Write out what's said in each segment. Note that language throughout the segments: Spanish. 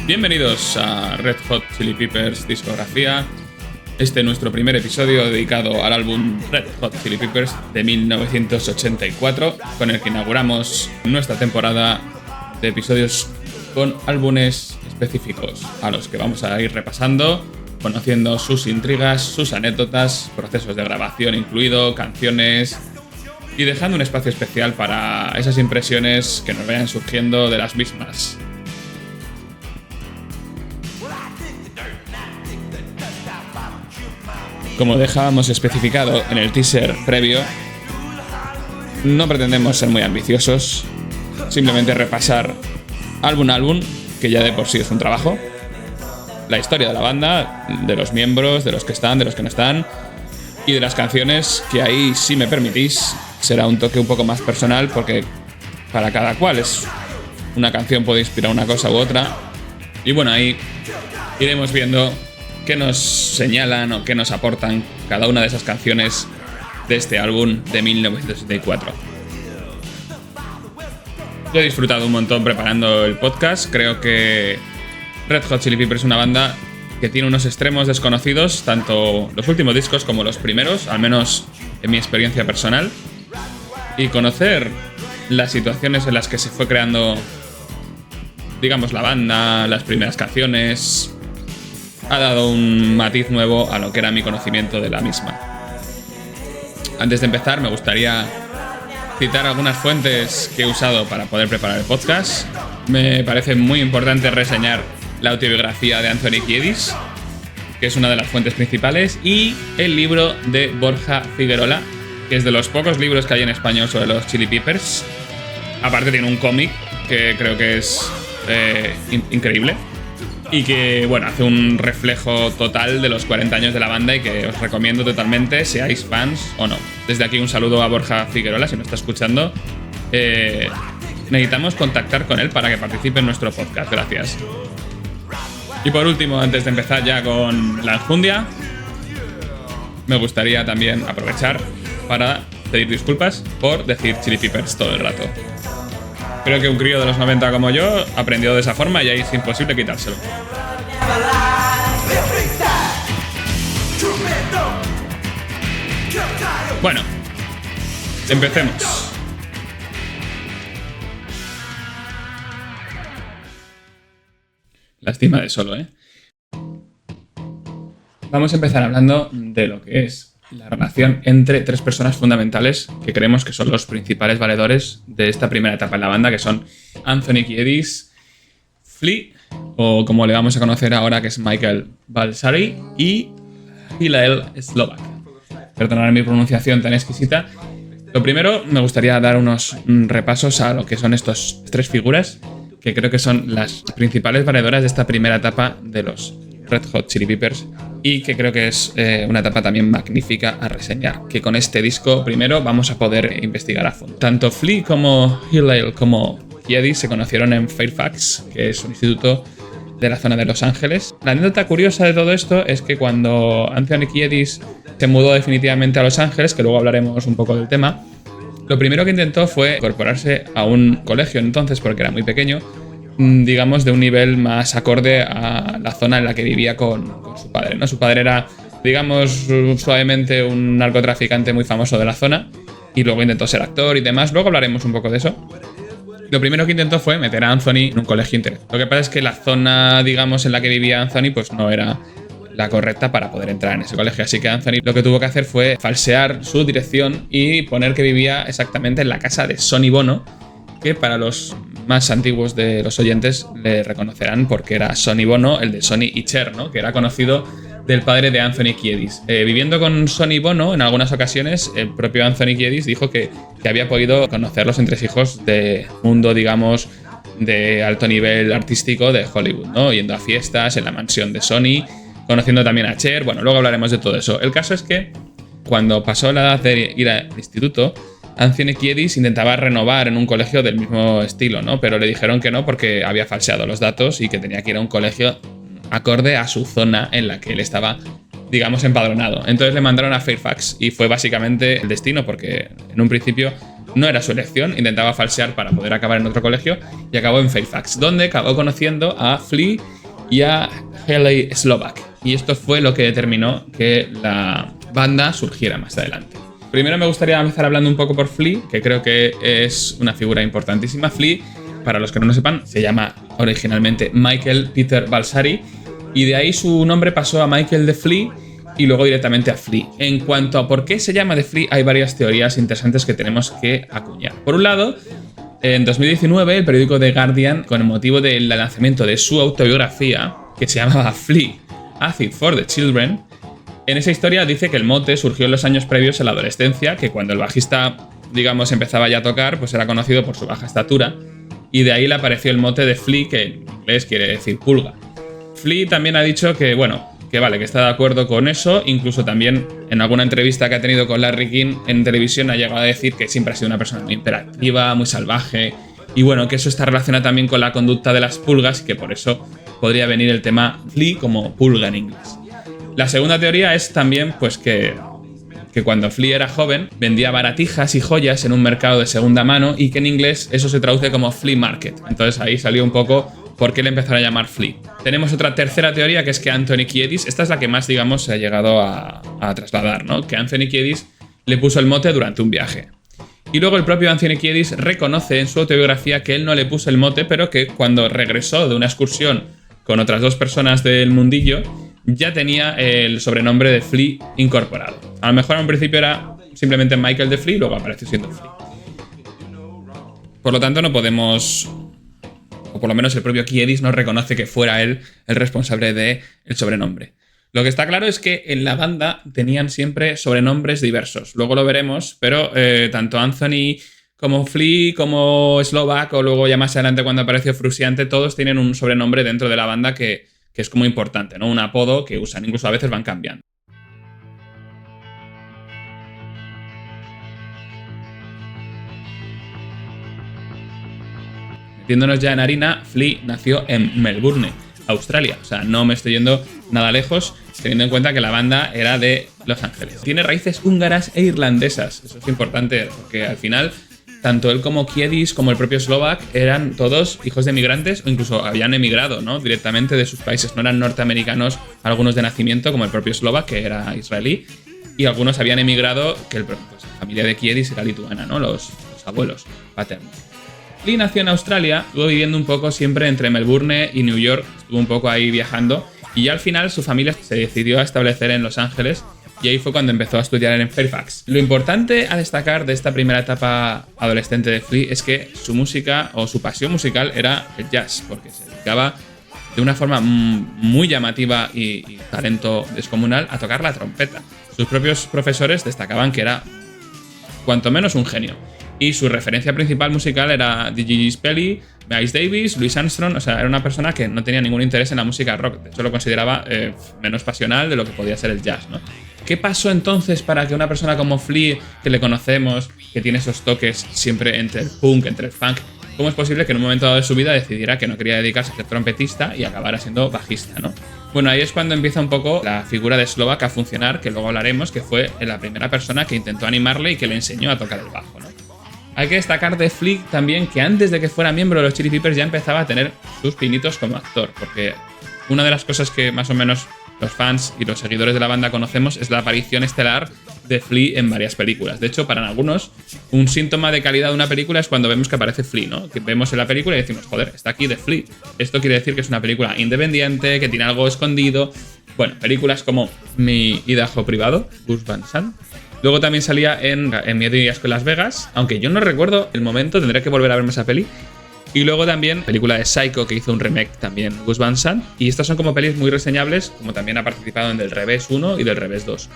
Bienvenidos a Red Hot Chili Peppers Discografía. Este es nuestro primer episodio dedicado al álbum Red Hot Chili Peppers de 1984, con el que inauguramos nuestra temporada de episodios con álbumes específicos, a los que vamos a ir repasando, conociendo sus intrigas, sus anécdotas, procesos de grabación incluido, canciones, y dejando un espacio especial para esas impresiones que nos vayan surgiendo de las mismas. Como dejábamos especificado en el teaser previo, no pretendemos ser muy ambiciosos, simplemente repasar álbum a álbum, que ya de por sí es un trabajo, la historia de la banda, de los miembros, de los que están, de los que no están, y de las canciones, que ahí, si me permitís, será un toque un poco más personal, porque para cada cual es una canción puede inspirar una cosa u otra, y bueno, ahí iremos viendo qué nos señalan o qué nos aportan cada una de esas canciones de este álbum de 1974. Yo he disfrutado un montón preparando el podcast. Creo que Red Hot Chili Peppers es una banda que tiene unos extremos desconocidos, tanto los últimos discos como los primeros, al menos en mi experiencia personal. Y conocer las situaciones en las que se fue creando, digamos, la banda, las primeras canciones, ha dado un matiz nuevo a lo que era mi conocimiento de la misma. Antes de empezar, me gustaría citar algunas fuentes que he usado para poder preparar el podcast. Me parece muy importante reseñar la autobiografía de Anthony Kiedis, que es una de las fuentes principales, y el libro de Borja Figuerola, que es de los pocos libros que hay en español sobre los Chili Peppers. Aparte tiene un cómic que creo que es increíble, y que, bueno, hace un reflejo total de los 40 años de la banda y que os recomiendo totalmente, seáis fans o no. Desde aquí un saludo a Borja Figuerola, si me está escuchando. Necesitamos contactar con él para que participe en nuestro podcast. Gracias. Y por último, antes de empezar ya con la enjundia, me gustaría también aprovechar para pedir disculpas por decir Chili Peppers todo el rato. Creo que un crío de los 90 como yo aprendió de esa forma y ahí es imposible quitárselo. Bueno, empecemos. Lástima de solo, ¿eh? Vamos a empezar hablando de lo que es la relación entre tres personas fundamentales que creemos que son los principales valedores de esta primera etapa en la banda, que son Anthony Kiedis, Flea, o como le vamos a conocer ahora, que es Michael Balsari, y Hillel Slovak. Perdonad mi pronunciación tan exquisita. Lo primero, me gustaría dar unos repasos a lo que son estas tres figuras, que creo que son las principales valedoras de esta primera etapa de los Red Hot Chili Peppers, y que creo que es una etapa también magnífica a reseñar, que con este disco primero vamos a poder investigar a fondo. Tanto Flea como Hillel como Kiedis se conocieron en Fairfax, que es un instituto de la zona de Los Ángeles. La anécdota curiosa de todo esto es que cuando Anthony Kiedis se mudó definitivamente a Los Ángeles, que luego hablaremos un poco del tema, lo primero que intentó fue incorporarse a un colegio entonces, porque era muy pequeño, digamos, de un nivel más acorde a la zona en la que vivía con su padre, ¿no? Su padre era, digamos, suavemente un narcotraficante muy famoso de la zona, y luego intentó ser actor y demás. Luego hablaremos un poco de eso. Lo primero que intentó fue meter a Anthony en un colegio interior. Lo que pasa es que la zona, digamos, en la que vivía Anthony, pues no era la correcta para poder entrar en ese colegio. Así que Anthony lo que tuvo que hacer fue falsear su dirección y poner que vivía exactamente en la casa de Sonny Bono, que para los más antiguos de los oyentes le reconocerán porque era Sonny Bono, el de Sonny y Cher, ¿no? Que era conocido del padre de Anthony Kiedis. Viviendo con Sonny Bono, en algunas ocasiones, el propio Anthony Kiedis dijo que había podido conocer los entresijos de mundo, digamos, de alto nivel artístico de Hollywood, ¿no? Yendo a fiestas en la mansión de Sonny, conociendo también a Cher. Bueno, luego hablaremos de todo eso. El caso es que cuando pasó la edad de ir al instituto, Anthony Kiedis intentaba renovar en un colegio del mismo estilo, ¿no? Pero le dijeron que no porque había falseado los datos y que tenía que ir a un colegio acorde a su zona en la que él estaba, digamos, empadronado. Entonces le mandaron a Fairfax y fue básicamente el destino, porque en un principio No era su elección, intentaba falsear para poder acabar en otro colegio y acabó en Fairfax, donde acabó conociendo a Flea y a Haley Slovak. Y esto fue lo que determinó que la banda surgiera más adelante. Primero me gustaría empezar hablando un poco por Flea, que creo que es una figura importantísima. Flea, para los que no lo sepan, se llama originalmente Michael Peter Balsari, y de ahí su nombre pasó a Michael de Flea y luego directamente a Flea. En cuanto a por qué se llama The Flea, hay varias teorías interesantes que tenemos que acuñar. Por un lado, en 2019, el periódico The Guardian, con el motivo del lanzamiento de su autobiografía, que se llamaba Flea, Acid for the Children, en esa historia dice que el mote surgió en los años previos a la adolescencia, que cuando el bajista, digamos, empezaba ya a tocar, pues era conocido por su baja estatura, y de ahí le apareció el mote de Flea, que en inglés quiere decir pulga. Flea también ha dicho que, bueno, que vale, que está de acuerdo con eso. Incluso también en alguna entrevista que ha tenido con Larry King en televisión ha llegado a decir que siempre ha sido una persona muy hiperactiva, muy salvaje, y bueno, que eso está relacionado también con la conducta de las pulgas y que por eso podría venir el tema Flea como pulga en inglés. La segunda teoría es también pues que cuando Flea era joven vendía baratijas y joyas en un mercado de segunda mano y que en inglés eso se traduce como flea market. Entonces ahí salió un poco por qué le empezaron a llamar Flea. Tenemos otra tercera teoría, que es que Anthony Kiedis, esta es la que más, digamos, se ha llegado a trasladar, ¿no? Que Anthony Kiedis le puso el mote durante un viaje. Y luego el propio Anthony Kiedis reconoce en su autobiografía que él no le puso el mote, pero que cuando regresó de una excursión con otras dos personas del mundillo, ya tenía el sobrenombre de Flea incorporado. A lo mejor en un principio era simplemente Michael de Flea, luego apareció siendo Flea. Por lo tanto, no podemos, o por lo menos el propio Kiedis no reconoce que fuera él el responsable del sobrenombre. Lo que está claro es que en la banda tenían siempre sobrenombres diversos. Luego lo veremos, pero tanto Anthony como Flea, como Slovak, o luego ya más adelante cuando apareció Frusciante, todos tienen un sobrenombre dentro de la banda que es como importante, ¿no? Un apodo que usan, incluso a veces van cambiando. Metiéndonos ya en harina, Flea nació en Melbourne, Australia. O sea, no me estoy yendo nada lejos, teniendo en cuenta que la banda era de Los Ángeles. Tiene raíces húngaras e irlandesas. Eso es importante, porque al final tanto él como Kiedis, como el propio Slovak, eran todos hijos de migrantes o incluso habían emigrado, ¿no? Directamente de sus países. No eran norteamericanos, algunos de nacimiento, como el propio Slovak, que era israelí, y algunos habían emigrado, que pues, la familia de Kiedis era lituana, ¿no? Los abuelos paternos. Flea nació en Australia, estuvo viviendo un poco siempre entre Melbourne y New York, estuvo un poco ahí viajando, y ya al final su familia se decidió a establecer en Los Ángeles, y ahí fue cuando empezó a estudiar en Fairfax. Lo importante a destacar de esta primera etapa adolescente de Flea es que su música o su pasión musical era el jazz, porque se dedicaba de una forma muy llamativa y talento descomunal a tocar la trompeta. Sus propios profesores destacaban que era cuanto menos un genio. Y su referencia principal musical era Dizzy Gillespie, Miles Davis, Louis Armstrong. O sea, era una persona que no tenía ningún interés en la música rock. De hecho, lo consideraba menos pasional de lo que podía ser el jazz, ¿no? ¿Qué pasó entonces para que una persona como Flea, que le conocemos, que tiene esos toques siempre entre el punk, entre el funk, cómo es posible que en un momento dado de su vida decidiera que no quería dedicarse a ser trompetista y acabara siendo bajista, ¿no? Bueno, ahí es cuando empieza un poco la figura de Slovak a funcionar, que luego hablaremos, que fue la primera persona que intentó animarle y que le enseñó a tocar el bajo, ¿no? Hay que destacar de Flea también que antes de que fuera miembro de los Chili Peppers ya empezaba a tener sus pinitos como actor, porque una de las cosas que más o menos los fans y los seguidores de la banda conocemos es la aparición estelar de Flea en varias películas. De hecho, para algunos, un síntoma de calidad de una película es cuando vemos que aparece Flea, ¿no? Que vemos en la película y decimos, joder, está aquí The Flea. Esto quiere decir que es una película independiente, que tiene algo escondido. Bueno, películas como Mi Idaho Privado, Gus Van Sant. Luego también salía en Miedo y Asco en Las Vegas, aunque yo no recuerdo el momento, tendré que volver a verme esa peli. Y luego también película de Psycho, que hizo un remake también Gus Van Sant. Y estas son como pelis muy reseñables, como también ha participado en Del Revés 1 y Del Revés 2.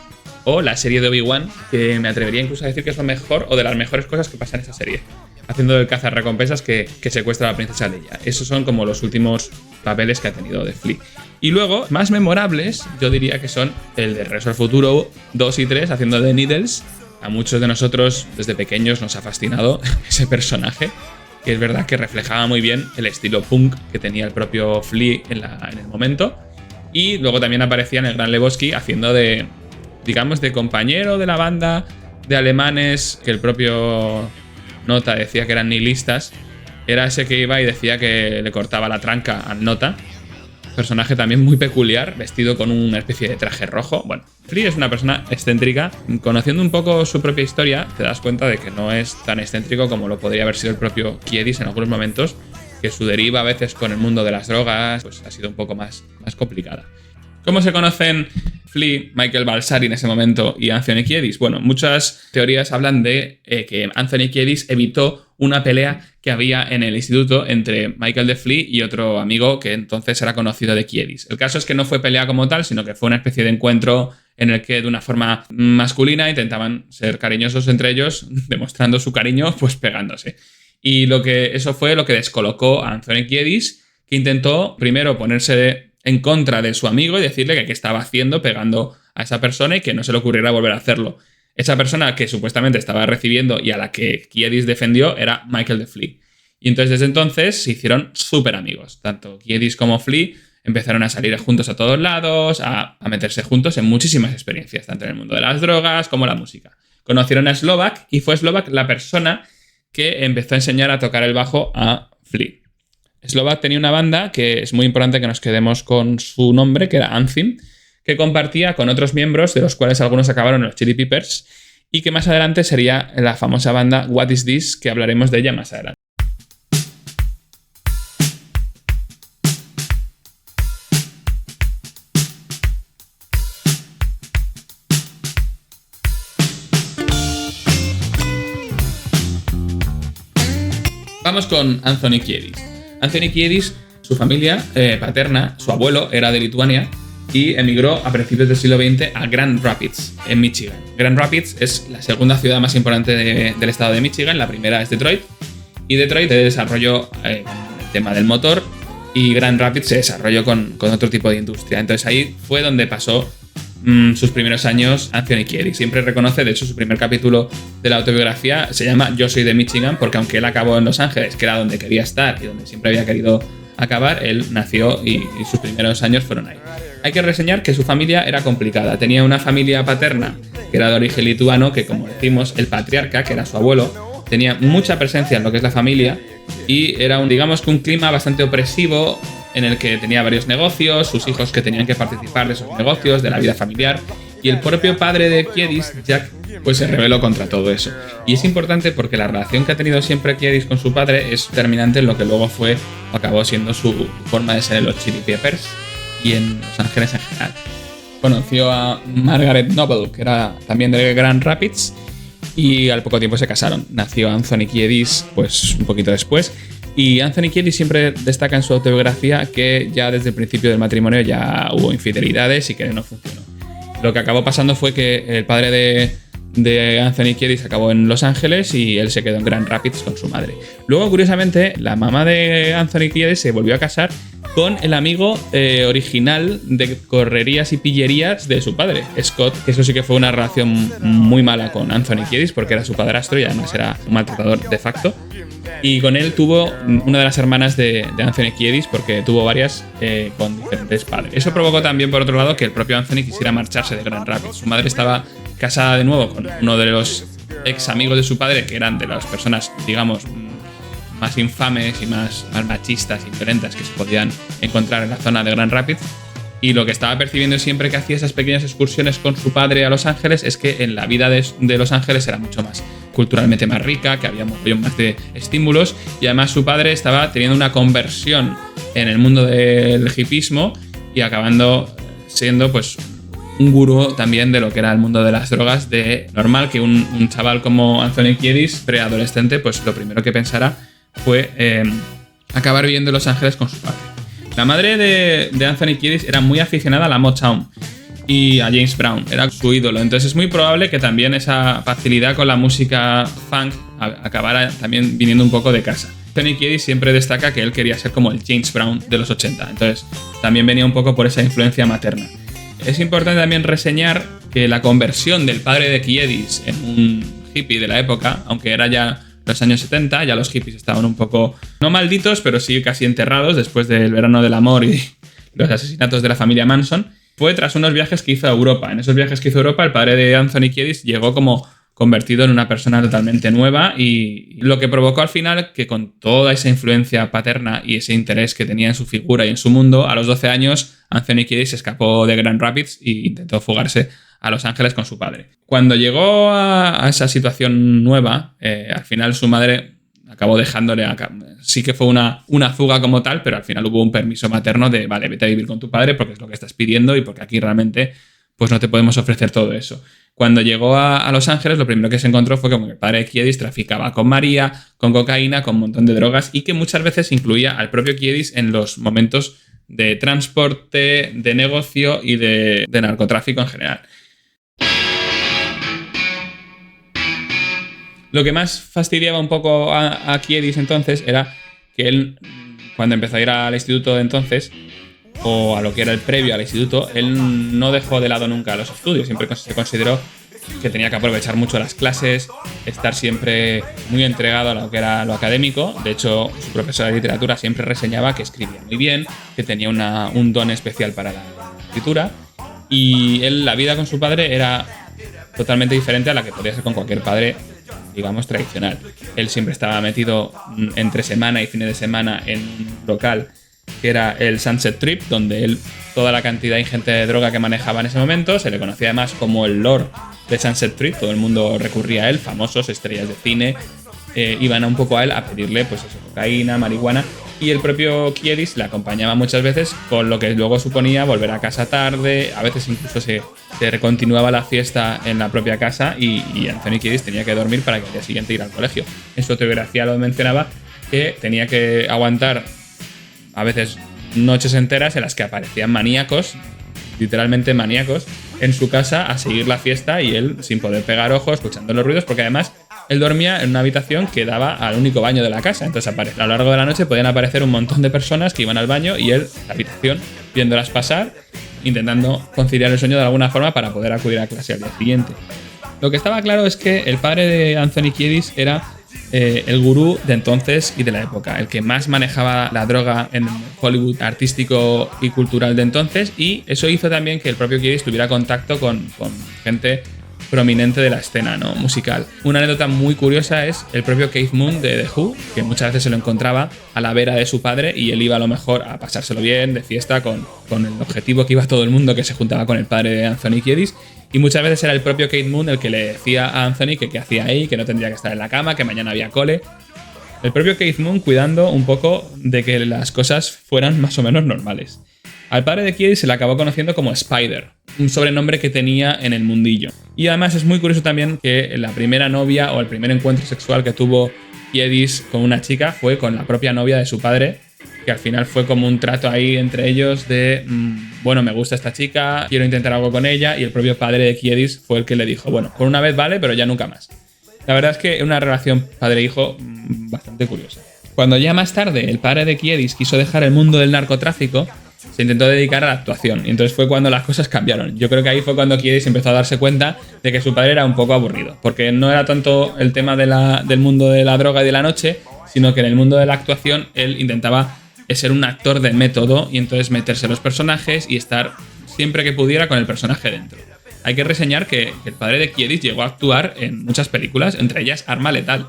O la serie de Obi-Wan, que me atrevería incluso a decir que es lo mejor o de las mejores cosas que pasa en esa serie, haciendo del cazarrecompensas que secuestra a la princesa Leia. Esos son como los últimos papeles que ha tenido de Flea. Y luego, más memorables, yo diría que son el de Regreso al Futuro 2 y 3, haciendo de Needles. A muchos de nosotros, desde pequeños, nos ha fascinado ese personaje, que es verdad que reflejaba muy bien el estilo punk que tenía el propio Flea en el momento. Y luego también aparecía en El Gran Lebowski haciendo de, digamos, de compañero de la banda de alemanes que el propio Nota decía que eran nihilistas, era ese que iba y decía que le cortaba la tranca al Nota. Personaje también muy peculiar, vestido con una especie de traje rojo. Bueno, Flea es una persona excéntrica. Conociendo un poco su propia historia, te das cuenta de que no es tan excéntrico como lo podría haber sido el propio Kiedis en algunos momentos, que su deriva a veces con el mundo de las drogas pues ha sido un poco más complicada. ¿Cómo se conocen Flea, Michael Balsari en ese momento y Anthony Kiedis? Bueno, muchas teorías hablan de que Anthony Kiedis evitó una pelea que había en el instituto entre Michael de Flea y otro amigo que entonces era conocido de Kiedis. El caso es que no fue pelea como tal, sino que fue una especie de encuentro en el que de una forma masculina intentaban ser cariñosos entre ellos, demostrando su cariño pues pegándose. Y eso fue lo que descolocó a Anthony Kiedis, que intentó primero ponerse en contra de su amigo y decirle que qué estaba haciendo pegando a esa persona y que no se le ocurriera volver a hacerlo. Esa persona que supuestamente estaba recibiendo y a la que Kiedis defendió era Michael de Flea. Y entonces desde entonces se hicieron súper amigos. Tanto Kiedis como Flea empezaron a salir juntos a todos lados, a meterse juntos en muchísimas experiencias, tanto en el mundo de las drogas como la música. Conocieron a Slovak y fue Slovak la persona que empezó a enseñar a tocar el bajo a Flea. Slovak tenía una banda que es muy importante que nos quedemos con su nombre, que era Anthem, que compartía con otros miembros, de los cuales algunos acabaron en los Chili Peppers, y que más adelante sería la famosa banda What Is This, que hablaremos de ella más adelante. Vamos con Anthony Kiedis. Anthony Kiedis, su familia paterna, su abuelo era de Lituania y emigró a principios del siglo XX a Grand Rapids, en Michigan. Grand Rapids es la segunda ciudad más importante del estado de Michigan, la primera es Detroit, y Detroit se desarrolló el tema del motor y Grand Rapids se desarrolló con otro tipo de industria. Entonces ahí fue donde pasó sus primeros años Anthony Kiedis. Siempre reconoce, de hecho su primer capítulo de la autobiografía se llama Yo soy de Michigan, porque aunque él acabó en Los Ángeles, que era donde quería estar y donde siempre había querido acabar, él nació y sus primeros años fueron ahí. Hay que reseñar que su familia era complicada. Tenía una familia paterna que era de origen lituano, que como decimos, el patriarca, que era su abuelo, tenía mucha presencia en lo que es la familia y era digamos que un clima bastante opresivo en el que tenía varios negocios, sus hijos que tenían que participar de esos negocios, de la vida familiar, y el propio padre de Kiedis, Jack, pues se rebeló contra todo eso. Y es importante porque la relación que ha tenido siempre Kiedis con su padre es determinante en lo que luego fue o acabó siendo su forma de ser en los Chili Peppers y en Los Ángeles en general. Conoció a Margaret Noble, que era también de Grand Rapids, y al poco tiempo se casaron. Nació Anthony Kiedis pues un poquito después. Y Anthony Kiedis siempre destaca en su autobiografía que ya desde el principio del matrimonio ya hubo infidelidades y que no funcionó. Lo que acabó pasando fue que el padre de Anthony Kiedis acabó en Los Ángeles y él se quedó en Grand Rapids con su madre. Luego, curiosamente, la mamá de Anthony Kiedis se volvió a casar con el amigo original de correrías y pillerías de su padre, Scott, que eso sí que fue una relación muy mala con Anthony Kiedis porque era su padrastro y además era un maltratador de facto. Y con él tuvo una de las hermanas de Anthony Kiedis, porque tuvo varias con diferentes padres. Eso provocó también, por otro lado, que el propio Anthony quisiera marcharse de Grand Rapids. Su madre estaba casada de nuevo con uno de los ex amigos de su padre, que eran de las personas, digamos, más infames y más machistas y violentas que se podían encontrar en la zona de Grand Rapids. Y lo que estaba percibiendo siempre que hacía esas pequeñas excursiones con su padre a Los Ángeles es que en la vida de Los Ángeles era mucho más culturalmente más rica, que había un más de estímulos, y además su padre estaba teniendo una conversión en el mundo del hipismo y acabando siendo pues un gurú también de lo que era el mundo de las drogas. De normal que un chaval como Anthony Kiedis, preadolescente, pues lo primero que pensara fue acabar viviendo en Los Ángeles con su padre. La madre de Anthony Kiedis era muy aficionada a la Motown y a James Brown, era su ídolo. Entonces es muy probable que también esa facilidad con la música funk acabara también viniendo un poco de casa. Anthony Kiedis siempre destaca que él quería ser como el James Brown de los 80, entonces también venía un poco por esa influencia materna. Es importante también reseñar que la conversión del padre de Kiedis en un hippie de la época, aunque era ya los años 70, ya los hippies estaban un poco, no malditos, pero sí casi enterrados después del verano del amor y los asesinatos de la familia Manson, fue tras unos viajes que hizo a Europa. En esos viajes que hizo a Europa, el padre de Anthony Kiedis llegó como convertido en una persona totalmente nueva, y lo que provocó al final que con toda esa influencia paterna y ese interés que tenía en su figura y en su mundo, a los 12 años Anthony Kiedis se escapó de Grand Rapids e intentó fugarse a Los Ángeles con su padre. Cuando llegó a esa situación nueva, al final su madre acabó dejándole sí que fue una fuga como tal, pero al final hubo un permiso materno de, vale, vete a vivir con tu padre porque es lo que estás pidiendo y porque aquí realmente pues no te podemos ofrecer todo eso. Cuando llegó a Los Ángeles, lo primero que se encontró fue que el padre de Kiedis traficaba con María, con cocaína, con un montón de drogas, y que muchas veces incluía al propio Kiedis en los momentos de transporte, de negocio y de narcotráfico en general. Lo que más fastidiaba un poco a Kiedis entonces era que él, cuando empezó a ir al instituto de entonces, o a lo que era el previo al instituto, él no dejó de lado nunca los estudios. Siempre se consideró que tenía que aprovechar mucho las clases, estar siempre muy entregado a lo que era lo académico. De hecho, su profesor de literatura siempre reseñaba que escribía muy bien, que tenía un don especial para la escritura. Y él, la vida con su padre era totalmente diferente a la que podría ser con cualquier padre, digamos, tradicional. Él siempre estaba metido entre semana y fines de semana en un local que era el Sunset Trip, donde él, toda la cantidad ingente de droga que manejaba en ese momento, se le conocía además como el Lord de Sunset Trip. Todo el mundo recurría a él, famosos, estrellas de cine, iban un poco a él a pedirle pues eso, cocaína, marihuana, y el propio Kiedis le acompañaba muchas veces, con lo que luego suponía volver a casa tarde. A veces incluso se continuaba la fiesta en la propia casa y Anthony Kiedis tenía que dormir para que al día siguiente ir al colegio. En su autobiografía lo mencionaba, que tenía que aguantar a veces noches enteras en las que aparecían maníacos, literalmente maníacos, en su casa a seguir la fiesta, y él sin poder pegar ojo, escuchando los ruidos, porque además él dormía en una habitación que daba al único baño de la casa. Entonces a lo largo de la noche podían aparecer un montón de personas que iban al baño y él, la habitación, viéndolas pasar, intentando conciliar el sueño de alguna forma para poder acudir a clase al día siguiente. Lo que estaba claro es que el padre de Anthony Kiedis era el gurú de entonces y de la época, el que más manejaba la droga en Hollywood artístico y cultural de entonces, y eso hizo también que el propio Kiedis tuviera contacto con gente prominente de la escena, ¿no?, musical. Una anécdota muy curiosa es el propio Keith Moon de The Who, que muchas veces se lo encontraba a la vera de su padre y él iba a lo mejor a pasárselo bien, de fiesta, con el objetivo que iba todo el mundo que se juntaba con el padre de Anthony Kiedis. Y muchas veces era el propio Keith Moon el que le decía a Anthony que qué hacía ahí, que no tendría que estar en la cama, que mañana había cole. El propio Keith Moon cuidando un poco de que las cosas fueran más o menos normales. Al padre de Kiedis se le acabó conociendo como Spider, un sobrenombre que tenía en el mundillo. Y además es muy curioso también que la primera novia o el primer encuentro sexual que tuvo Kiedis con una chica fue con la propia novia de su padre, que al final fue como un trato ahí entre ellos de, bueno, me gusta esta chica, quiero intentar algo con ella, y el propio padre de Kiedis fue el que le dijo, bueno, por una vez vale, pero ya nunca más. La verdad es que es una relación padre-hijo bastante curiosa. Cuando ya más tarde el padre de Kiedis quiso dejar el mundo del narcotráfico, se intentó dedicar a la actuación, y entonces fue cuando las cosas cambiaron. Yo creo que ahí fue cuando Kiedis empezó a darse cuenta de que su padre era un poco aburrido, porque no era tanto el tema del mundo de la droga y de la noche, sino que en el mundo de la actuación él intentaba ser un actor de método y entonces meterse en los personajes y estar siempre que pudiera con el personaje dentro. Hay que reseñar que el padre de Kiedis llegó a actuar en muchas películas, entre ellas Arma Letal,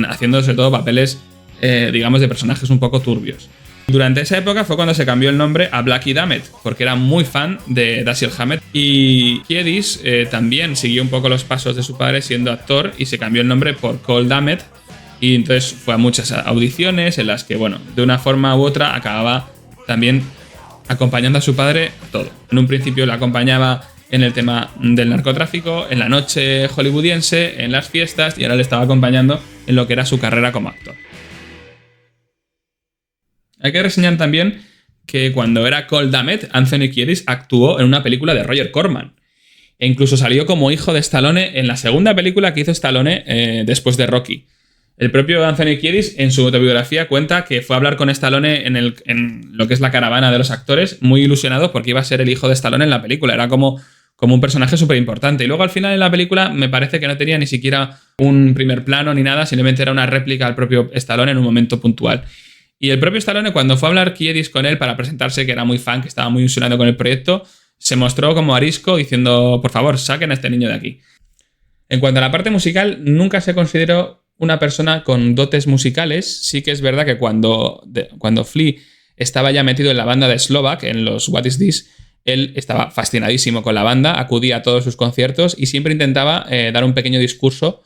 haciendo sobre todo papeles, digamos, de personajes un poco turbios. Durante esa época fue cuando se cambió el nombre a Blackie Dammit, porque era muy fan de Dashiell Hammett, y Kiedis también siguió un poco los pasos de su padre siendo actor y se cambió el nombre por Cole Dammit, y entonces fue a muchas audiciones en las que, bueno, de una forma u otra acababa también acompañando a su padre a todo. En un principio le acompañaba en el tema del narcotráfico, en la noche hollywoodiense, en las fiestas, y ahora le estaba acompañando en lo que era su carrera como actor. Hay que reseñar también que cuando era Cole Dammit, Anthony Kiedis actuó en una película de Roger Corman. E incluso salió como hijo de Stallone en la segunda película que hizo Stallone después de Rocky. El propio Anthony Kiedis en su autobiografía cuenta que fue a hablar con Stallone en lo que es la caravana de los actores, muy ilusionado porque iba a ser el hijo de Stallone en la película. Era como un personaje súper importante. Y luego al final en la película me parece que no tenía ni siquiera un primer plano ni nada, simplemente era una réplica al propio Stallone en un momento puntual. Y el propio Stallone, cuando fue a hablar Kiedis con él para presentarse, que era muy fan, que estaba muy ilusionado con el proyecto, se mostró como arisco diciendo, por favor, saquen a este niño de aquí. En cuanto a la parte musical, nunca se consideró una persona con dotes musicales. Sí que es verdad que cuando Flea estaba ya metido en la banda de Slovak, en los What Is This, él estaba fascinadísimo con la banda, acudía a todos sus conciertos y siempre intentaba dar un pequeño discurso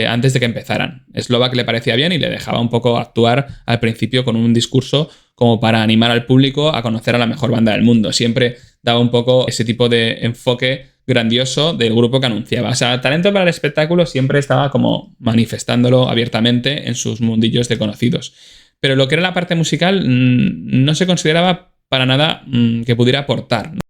antes de que empezaran. Slovak le parecía bien y le dejaba un poco actuar al principio con un discurso como para animar al público a conocer a la mejor banda del mundo. Siempre daba un poco ese tipo de enfoque grandioso del grupo que anunciaba. O sea, talento para el espectáculo siempre estaba como manifestándolo abiertamente en sus mundillos de conocidos. Pero lo que era la parte musical no se consideraba para nada que pudiera aportar, ¿no?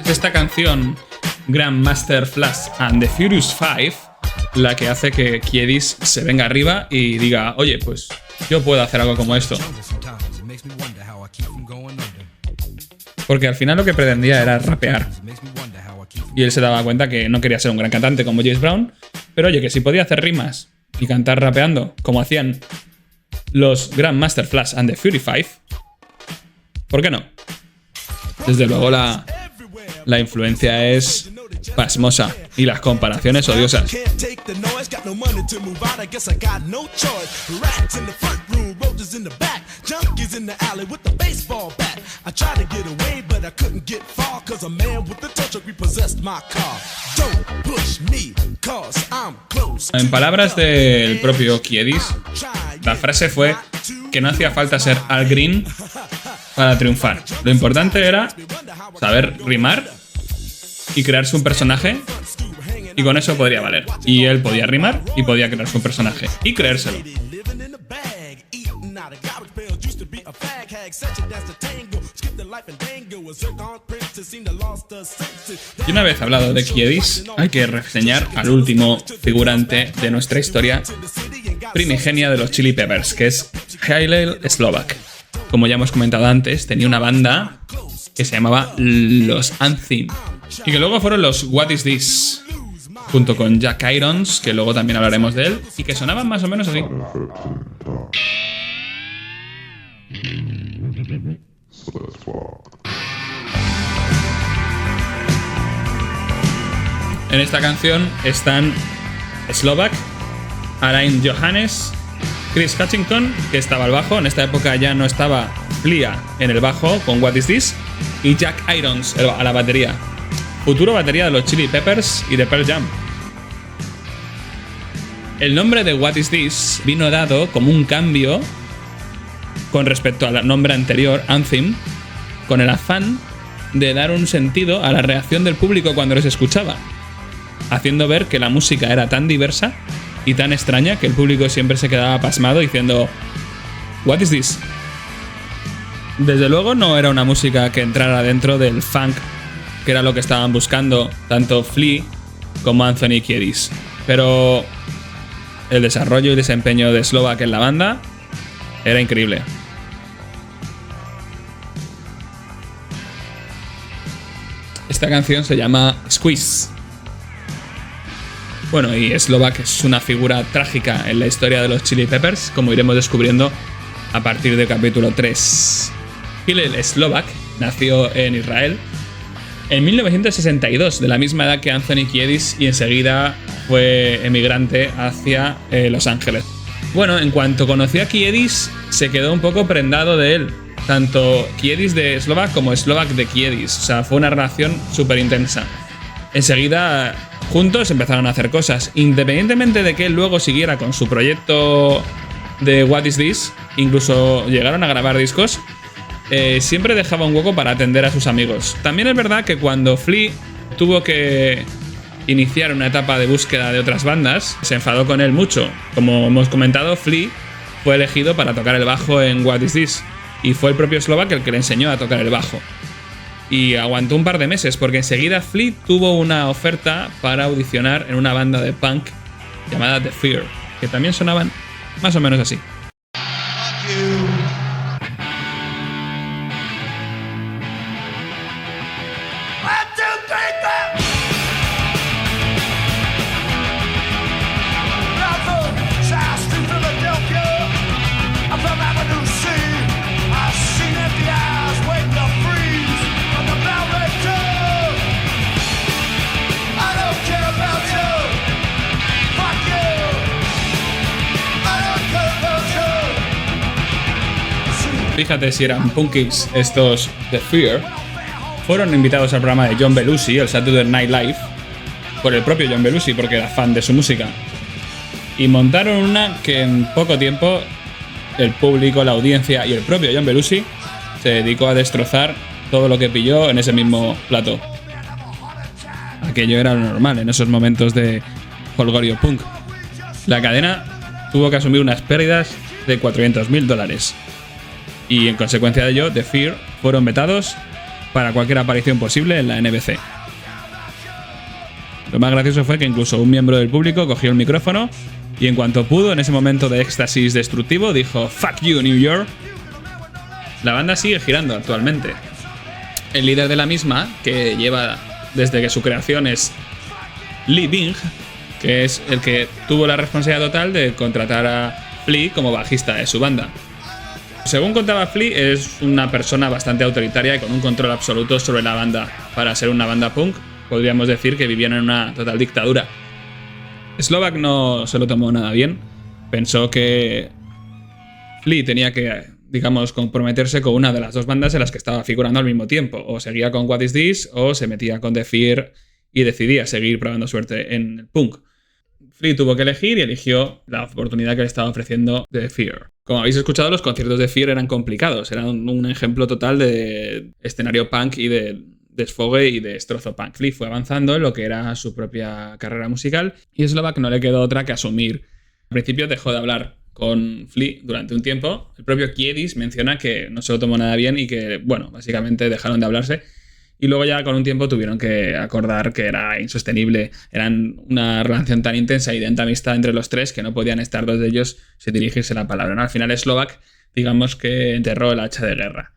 Esta canción, Grandmaster Flash and the Furious Five, la que hace que Kiedis se venga arriba y diga, oye, pues yo puedo hacer algo como esto. Porque al final lo que pretendía era rapear. Y él se daba cuenta que no quería ser un gran cantante como James Brown, pero oye, que si podía hacer rimas y cantar rapeando, como hacían los Grandmaster Flash and the Fury Five, ¿por qué no? Desde luego la influencia es pasmosa y las comparaciones odiosas. En palabras del propio Kiedis, la frase fue que no hacía falta ser Al Green para triunfar. Lo importante era saber rimar y crearse un personaje, y con eso podría valer. Y él podía rimar y podía crearse un personaje y creérselo. Y una vez hablado de Kiedis, hay que reseñar al último figurante de nuestra historia primigenia de los Chili Peppers, que es Hillel Slovak. Como ya hemos comentado antes, tenía una banda que se llamaba Los Anthem, y que luego fueron los What Is This, junto con Jack Irons, que luego también hablaremos de él, y que sonaban más o menos así. En esta canción están Slovak, Alain Johannes, Chris Hutchington, que estaba al bajo. En esta época ya no estaba Flea en el bajo con What Is This, y Jack Irons a la batería. Futuro batería de los Chili Peppers y de Pearl Jam. El nombre de What Is This vino dado como un cambio con respecto al nombre anterior, Anthem, con el afán de dar un sentido a la reacción del público cuando les escuchaba, haciendo ver que la música era tan diversa y tan extraña que el público siempre se quedaba pasmado diciendo ¿What is this? Desde luego no era una música que entrara dentro del funk, que era lo que estaban buscando tanto Flea como Anthony Kiedis. Pero el desarrollo y desempeño de Slovak en la banda era increíble. Esta canción se llama Squeeze. Bueno, y Slovak es una figura trágica en la historia de los Chili Peppers, como iremos descubriendo a partir del capítulo 3. Hillel Slovak nació en Israel en 1962, de la misma edad que Anthony Kiedis, y enseguida fue emigrante hacia Los Ángeles. Bueno, en cuanto conoció a Kiedis, se quedó un poco prendado de él, tanto Kiedis de Slovak como Slovak de Kiedis. O sea, fue una relación súper intensa. Enseguida, juntos empezaron a hacer cosas. Independientemente de que él luego siguiera con su proyecto de What Is This, incluso llegaron a grabar discos, siempre dejaba un hueco para atender a sus amigos. También es verdad que cuando Flea tuvo que iniciar una etapa de búsqueda de otras bandas, se enfadó con él mucho. Como hemos comentado, Flea fue elegido para tocar el bajo en What Is This, y fue el propio Slovak el que le enseñó a tocar el bajo. Y aguantó un par de meses porque enseguida Flea tuvo una oferta para audicionar en una banda de punk llamada The Fear, que también sonaban más o menos así. Fíjate si eran punkies estos The Fear. Fueron invitados al programa de John Belushi, el Saturday Night Live, por el propio John Belushi, porque era fan de su música. Y montaron una que en poco tiempo el público, la audiencia y el propio John Belushi se dedicó a destrozar todo lo que pilló en ese mismo plató. Aquello era lo normal en esos momentos de holgorio punk. La cadena tuvo que asumir unas pérdidas de $400,000. Y en consecuencia de ello, The Fear fueron vetados para cualquier aparición posible en la NBC. Lo más gracioso fue que incluso un miembro del público cogió el micrófono y en cuanto pudo, en ese momento de éxtasis destructivo, dijo "Fuck you, New York". La banda sigue girando actualmente. El líder de la misma, que lleva desde que su creación, es Lee Bing, que es el que tuvo la responsabilidad total de contratar a Flea como bajista de su banda. Según contaba Flea, es una persona bastante autoritaria y con un control absoluto sobre la banda. Para ser una banda punk, podríamos decir que vivían en una total dictadura. Slovak no se lo tomó nada bien. Pensó que Flea tenía que, digamos, comprometerse con una de las dos bandas en las que estaba figurando al mismo tiempo. O seguía con What Is This o se metía con The Fear y decidía seguir probando suerte en el punk. Flea tuvo que elegir y eligió la oportunidad que le estaba ofreciendo The Fear. Como habéis escuchado, los conciertos de Fear eran complicados. Eran un ejemplo total de escenario punk y de desfogue y de destrozo punk. Flea fue avanzando en lo que era su propia carrera musical y Slovak no le quedó otra que asumir. Al principio dejó de hablar con Flea durante un tiempo. El propio Kiedis menciona que no se lo tomó nada bien y que, bueno, básicamente dejaron de hablarse. Y luego ya con un tiempo tuvieron que acordar que era insostenible. Eran una relación tan intensa y de tanta amistad entre los tres que no podían estar dos de ellos sin dirigirse la palabra, ¿no? Al final Slovak, digamos que enterró el hacha de guerra.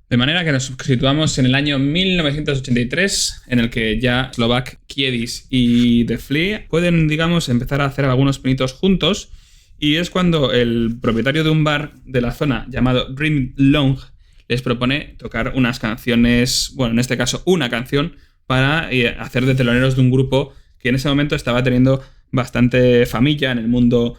De manera que nos situamos en el año 1983, en el que ya Slovak, Kiedis y The Flea pueden, digamos, empezar a hacer algunos pinitos juntos. Y es cuando el propietario de un bar de la zona llamado Dream Lounge les propone tocar unas canciones, bueno, en este caso una canción, para hacer de teloneros de un grupo que en ese momento estaba teniendo bastante familia en el mundo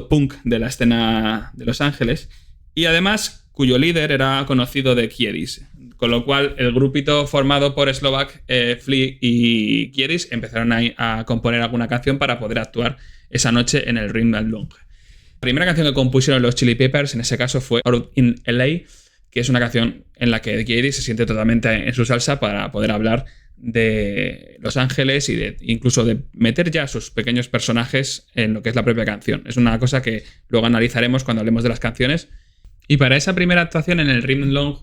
punk de la escena de Los Ángeles, y además cuyo líder era conocido de Kiedis. Con lo cual el grupito formado por Slovak, Flea y Kiedis empezaron a componer alguna canción para poder actuar esa noche en el Dream Lounge. La primera canción que compusieron los Chili Peppers en ese caso fue Out in LA, que es una canción en la que Kiedis se siente totalmente en su salsa para poder hablar de Los Ángeles y incluso de meter ya sus pequeños personajes en lo que es la propia canción. Es una cosa que luego analizaremos cuando hablemos de las canciones. Y para esa primera actuación en el Dream Lounge,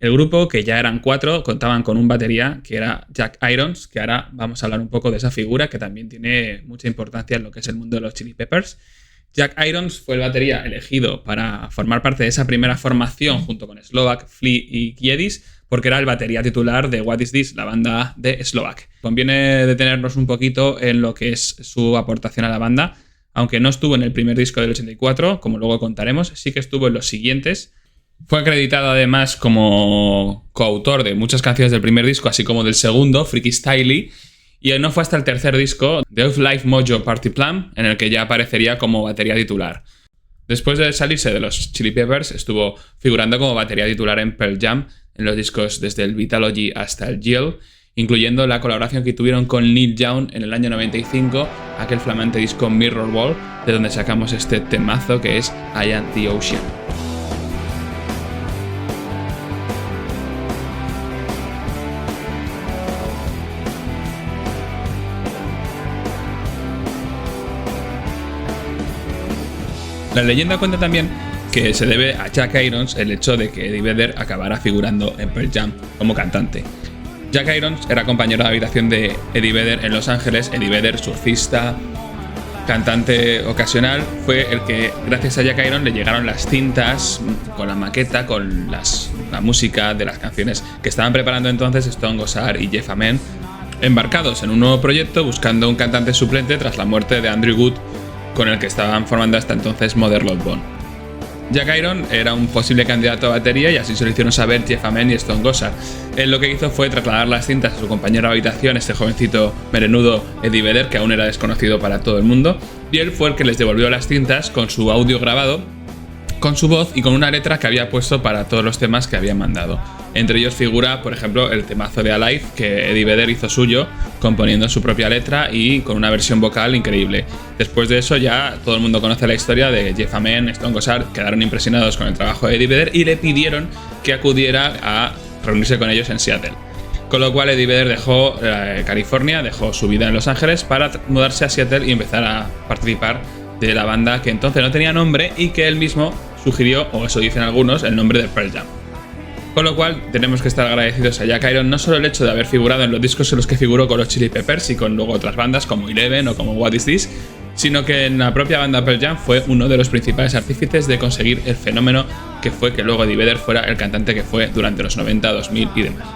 el grupo, que ya eran 4, contaban con un batería que era Jack Irons, que ahora vamos a hablar un poco de esa figura que también tiene mucha importancia en lo que es el mundo de los Chili Peppers. Jack Irons fue el batería elegido para formar parte de esa primera formación junto con Slovak, Flea y Kiedis, porque era el batería titular de What Is This, la banda de Slovak. Conviene detenernos un poquito en lo que es su aportación a la banda, aunque no estuvo en el primer disco del 84, como luego contaremos, sí que estuvo en los siguientes. Fue acreditado además como coautor de muchas canciones del primer disco, así como del segundo, Freaky Styley, y no fue hasta el tercer disco, The Of Life Mojo Party Plan, en el que ya aparecería como batería titular. Después de salirse de los Chili Peppers, estuvo figurando como batería titular en Pearl Jam, en los discos desde el Vitalogy hasta el Yell, incluyendo la colaboración que tuvieron con Neil Young en el año 95, aquel flamante disco Mirror Ball, de donde sacamos este temazo que es I Am the Ocean. La leyenda cuenta también que se debe a Jack Irons el hecho de que Eddie Vedder acabara figurando en Pearl Jam como cantante. Jack Irons era compañero de habitación de Eddie Vedder en Los Ángeles. Eddie Vedder, surfista, cantante ocasional, fue el que, gracias a Jack Irons, le llegaron las cintas con la maqueta, con la música de las canciones que estaban preparando entonces Stone Gossard y Jeff Ament, embarcados en un nuevo proyecto buscando un cantante suplente tras la muerte de Andrew Wood, con el que estaban formando hasta entonces Mother Love Bone. Jack Irons era un posible candidato a batería y así se lo hicieron saber Jeff Ament y Stone Gossard. Él lo que hizo fue trasladar las cintas a su compañero de habitación, este jovencito merenudo Eddie Vedder, que aún era desconocido para todo el mundo, y él fue el que les devolvió las cintas con su audio grabado, con su voz y con una letra que había puesto para todos los temas que habían mandado. Entre ellos figura, por ejemplo, el temazo de Alive, que Eddie Vedder hizo suyo, componiendo su propia letra y con una versión vocal increíble. Después de eso ya todo el mundo conoce la historia de Jeff Ament, Stone Gossard, quedaron impresionados con el trabajo de Eddie Vedder y le pidieron que acudiera a reunirse con ellos en Seattle. Con lo cual Eddie Vedder dejó California, dejó su vida en Los Ángeles para mudarse a Seattle y empezar a participar de la banda que entonces no tenía nombre y que él mismo sugirió, o eso dicen algunos, el nombre de Pearl Jam. Con lo cual tenemos que estar agradecidos a Jack Irons no solo el hecho de haber figurado en los discos en los que figuró con los Chili Peppers y con luego otras bandas como Eleven o como What Is This, sino que en la propia banda Pearl Jam fue uno de los principales artífices de conseguir el fenómeno que fue que luego Eddie Vedder fuera el cantante que fue durante los 90, 2000 y demás.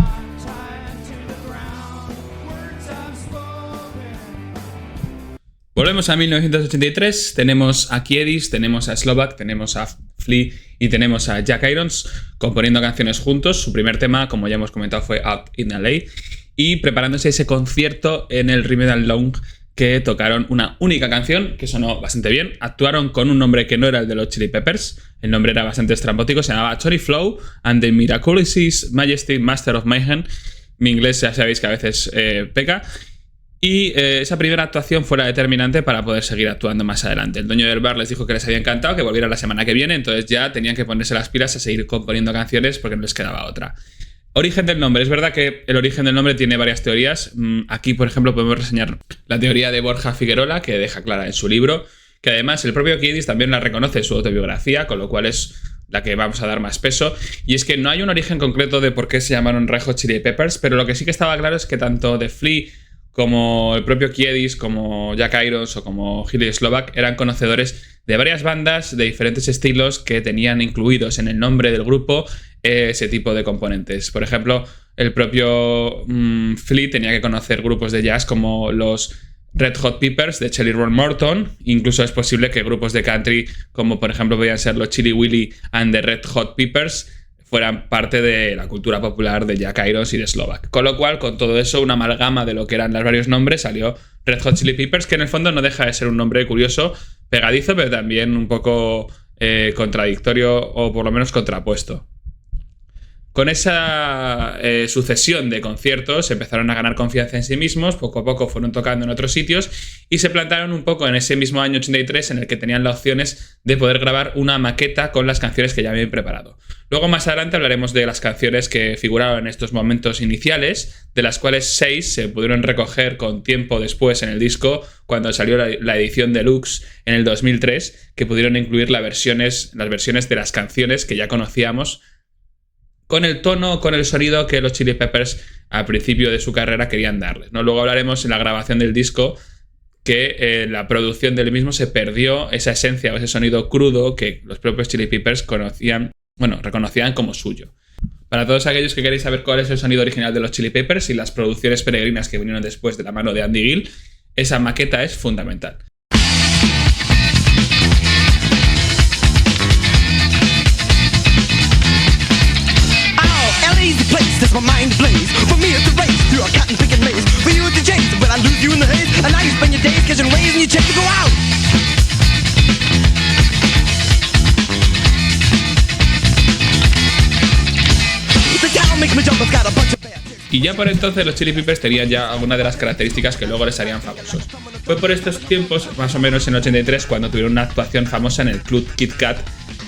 Volvemos a 1983, tenemos a Kiedis, tenemos a Slovak, tenemos a Flea y tenemos a Jack Irons componiendo canciones juntos. Su primer tema, como ya hemos comentado, fue Out in LA, y preparándose ese concierto en el Remedial Lounge, que tocaron una única canción que sonó bastante bien. Actuaron con un nombre que no era el de los Chili Peppers, el nombre era bastante estrambótico, se llamaba Tori Flow and the Miraculous Majesty Master of Mayhem. Mi inglés ya sabéis que a veces peca. Y esa primera actuación fue la determinante para poder seguir actuando más adelante. El dueño del bar les dijo que les había encantado, que volviera la semana que viene, entonces ya tenían que ponerse las pilas a seguir componiendo canciones porque no les quedaba otra. Origen del nombre. Es verdad que el origen del nombre tiene varias teorías. Aquí, por ejemplo, podemos reseñar la teoría de Borja Figuerola, que deja clara en su libro, que además el propio Kiedis también la reconoce en su autobiografía, con lo cual es la que vamos a dar más peso. Y es que no hay un origen concreto de por qué se llamaron Red Hot Chili Peppers, pero lo que sí que estaba claro es que tanto The Flea como el propio Kiedis, como Jack Irons o como Hilly Slovak eran conocedores de varias bandas de diferentes estilos que tenían incluidos en el nombre del grupo ese tipo de componentes. Por ejemplo, el propio Flea tenía que conocer grupos de jazz como los Red Hot Peppers de Cherry Ron Morton. Incluso es posible que grupos de country como por ejemplo podían ser los Chili Willy and the Red Hot Peppers fueran parte de la cultura popular de Jack Irons y de Slovak. Con lo cual, con todo eso, una amalgama de lo que eran los varios nombres, salió Red Hot Chili Peppers, que en el fondo no deja de ser un nombre curioso, pegadizo, pero también un poco contradictorio o por lo menos contrapuesto. Con esa sucesión de conciertos empezaron a ganar confianza en sí mismos, poco a poco fueron tocando en otros sitios y se plantaron un poco en ese mismo año 83 en el que tenían las opciones de poder grabar una maqueta con las canciones que ya habían preparado. Luego más adelante hablaremos de las canciones que figuraron en estos momentos iniciales, de las cuales 6 se pudieron recoger con tiempo después en el disco cuando salió la edición deluxe en el 2003, que pudieron incluir las versiones de las canciones que ya conocíamos, con el tono, con el sonido que los Chili Peppers al principio de su carrera querían darles, ¿no? Luego hablaremos en la grabación del disco que la producción del mismo se perdió esa esencia o ese sonido crudo que los propios Chili Peppers reconocían como suyo. Para todos aquellos que queréis saber cuál es el sonido original de los Chili Peppers y las producciones peregrinas que vinieron después de la mano de Andy Gill, esa maqueta es fundamental. That's my mind blaze. For me it's a race through a cotton picking maze. For you it's a chase, but I lose you in the haze. And now you spend your days catching waves and you check to go out. The town makes me jump, I've got a bunch of bad. Y ya por entonces los Chili Peppers tenían ya algunas de las características que luego les harían famosos. Fue por estos tiempos, más o menos en el 83, cuando tuvieron una actuación famosa en el Club Kit Kat,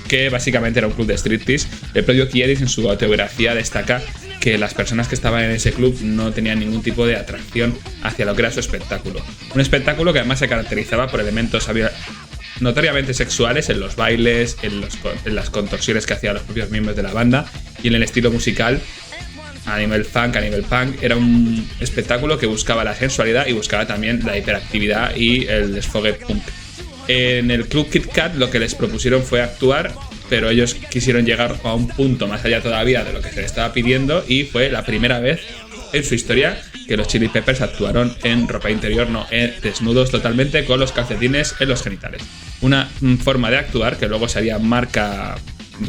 que básicamente era un club de striptease. El propio Kiedis en su autobiografía destaca que las personas que estaban en ese club no tenían ningún tipo de atracción hacia lo que era su espectáculo. Un espectáculo que además se caracterizaba por elementos notoriamente sexuales en los bailes, en las contorsiones que hacían los propios miembros de la banda y en el estilo musical. A nivel funk, a nivel punk, era un espectáculo que buscaba la sensualidad y buscaba también la hiperactividad y el desfogue punk. En el Club Kit Kat lo que les propusieron fue actuar, pero ellos quisieron llegar a un punto más allá todavía de lo que se les estaba pidiendo y fue la primera vez en su historia que los Chili Peppers actuaron en ropa interior, no desnudos totalmente, con los calcetines en los genitales. Una forma de actuar que luego sería marca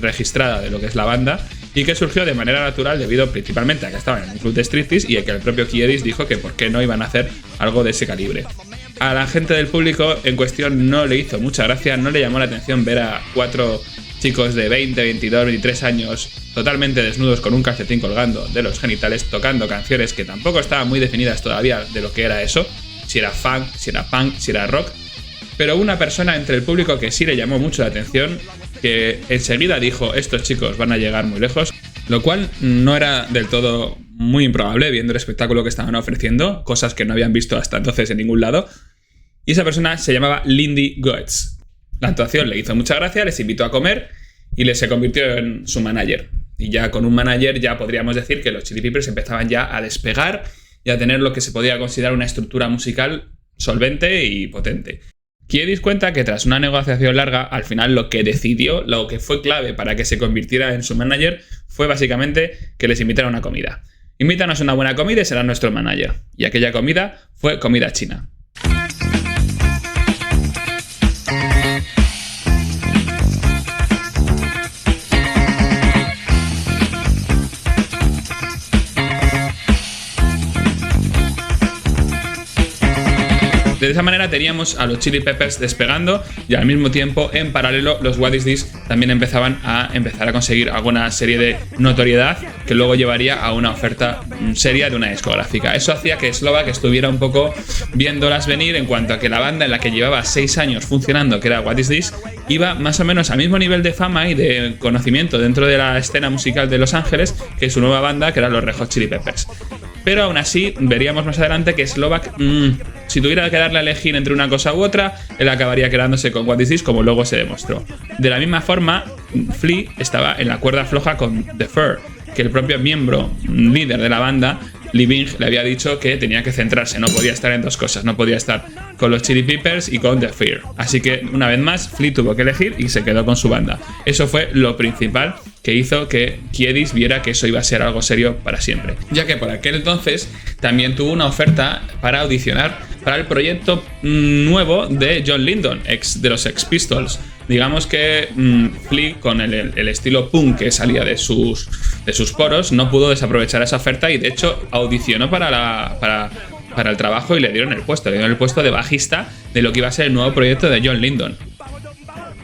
registrada de lo que es la banda y que surgió de manera natural debido principalmente a que estaban en un club de striptease y a que el propio Kiedis dijo que por qué no iban a hacer algo de ese calibre. A la gente del público en cuestión no le hizo mucha gracia, no le llamó la atención ver a 4 chicos de 20, 22, 23 años totalmente desnudos con un calcetín colgando de los genitales tocando canciones que tampoco estaban muy definidas todavía de lo que era eso, si era funk, si era punk, si era rock. Pero una persona entre el público que sí le llamó mucho la atención, que enseguida dijo, estos chicos van a llegar muy lejos, lo cual no era del todo muy improbable viendo el espectáculo que estaban ofreciendo, cosas que no habían visto hasta entonces en ningún lado. Y esa persona se llamaba Lindy Goetz. La actuación le hizo mucha gracia, les invitó a comer y se convirtió en su manager. Y ya con un manager ya podríamos decir que los Chili Peppers empezaban ya a despegar y a tener lo que se podía considerar una estructura musical solvente y potente. Kiedis cuenta que tras una negociación larga, al final lo que decidió, lo que fue clave para que se convirtiera en su manager, fue básicamente que les invitara a una comida. Invítanos a una buena comida y será nuestro manager. Y aquella comida fue comida china. De esa manera teníamos a los Chili Peppers despegando y al mismo tiempo, en paralelo, los What Is This también empezaban a conseguir alguna serie de notoriedad que luego llevaría a una oferta seria de una discográfica. Eso hacía que Slovak estuviera un poco viéndolas venir en cuanto a que la banda en la que llevaba 6 años funcionando, que era What Is This, iba más o menos al mismo nivel de fama y de conocimiento dentro de la escena musical de Los Ángeles que su nueva banda, que eran los Red Hot Chili Peppers. Pero aún así, veríamos más adelante que Slovak, si tuviera que darle a elegir entre una cosa u otra, él acabaría quedándose con What Is This, como luego se demostró. De la misma forma, Flea estaba en la cuerda floja con The Fur, que el propio miembro líder de la banda, Lee Bing, le había dicho que tenía que centrarse, no podía estar en dos cosas, no podía estar con los Chili Peppers y con The Fear. Así que, una vez más, Flea tuvo que elegir y se quedó con su banda. Eso fue lo principal que hizo que Kiedis viera que eso iba a ser algo serio para siempre. Ya que por aquel entonces también tuvo una oferta para audicionar para el proyecto nuevo de John Lydon, ex de los Sex Pistols. Digamos que Flea, con el estilo punk que salía de sus poros, no pudo desaprovechar esa oferta y de hecho audicionó para el trabajo y le dieron el puesto. Le dieron el puesto de bajista de lo que iba a ser el nuevo proyecto de John Lydon.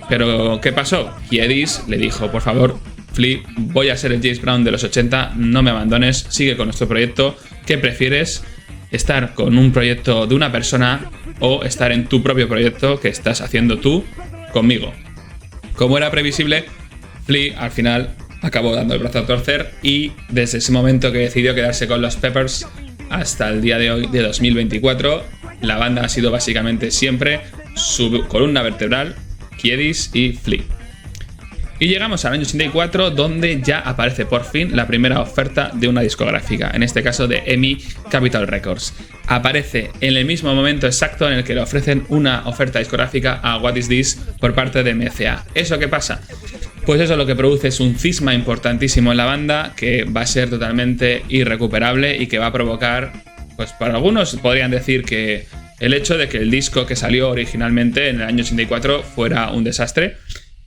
Pero, ¿qué pasó? Kiedis le dijo, por favor, Flea, voy a ser el James Brown de los 80, no me abandones, sigue con nuestro proyecto. ¿Qué prefieres? ¿Estar con un proyecto de una persona o estar en tu propio proyecto que estás haciendo tú conmigo? Como era previsible, Flea al final acabó dando el brazo a torcer y desde ese momento que decidió quedarse con los Peppers hasta el día de hoy, de 2024, la banda ha sido básicamente siempre su columna vertebral, Kiedis y Flea. Y llegamos al año 84, donde ya aparece por fin la primera oferta de una discográfica, en este caso de EMI Capitol Records. Aparece en el mismo momento exacto en el que le ofrecen una oferta discográfica a What Is This por parte de MCA. ¿Eso qué pasa? Pues eso lo que produce es un cisma importantísimo en la banda que va a ser totalmente irrecuperable y que va a provocar, pues para algunos podrían decir que el hecho de que el disco que salió originalmente en el año 84 fuera un desastre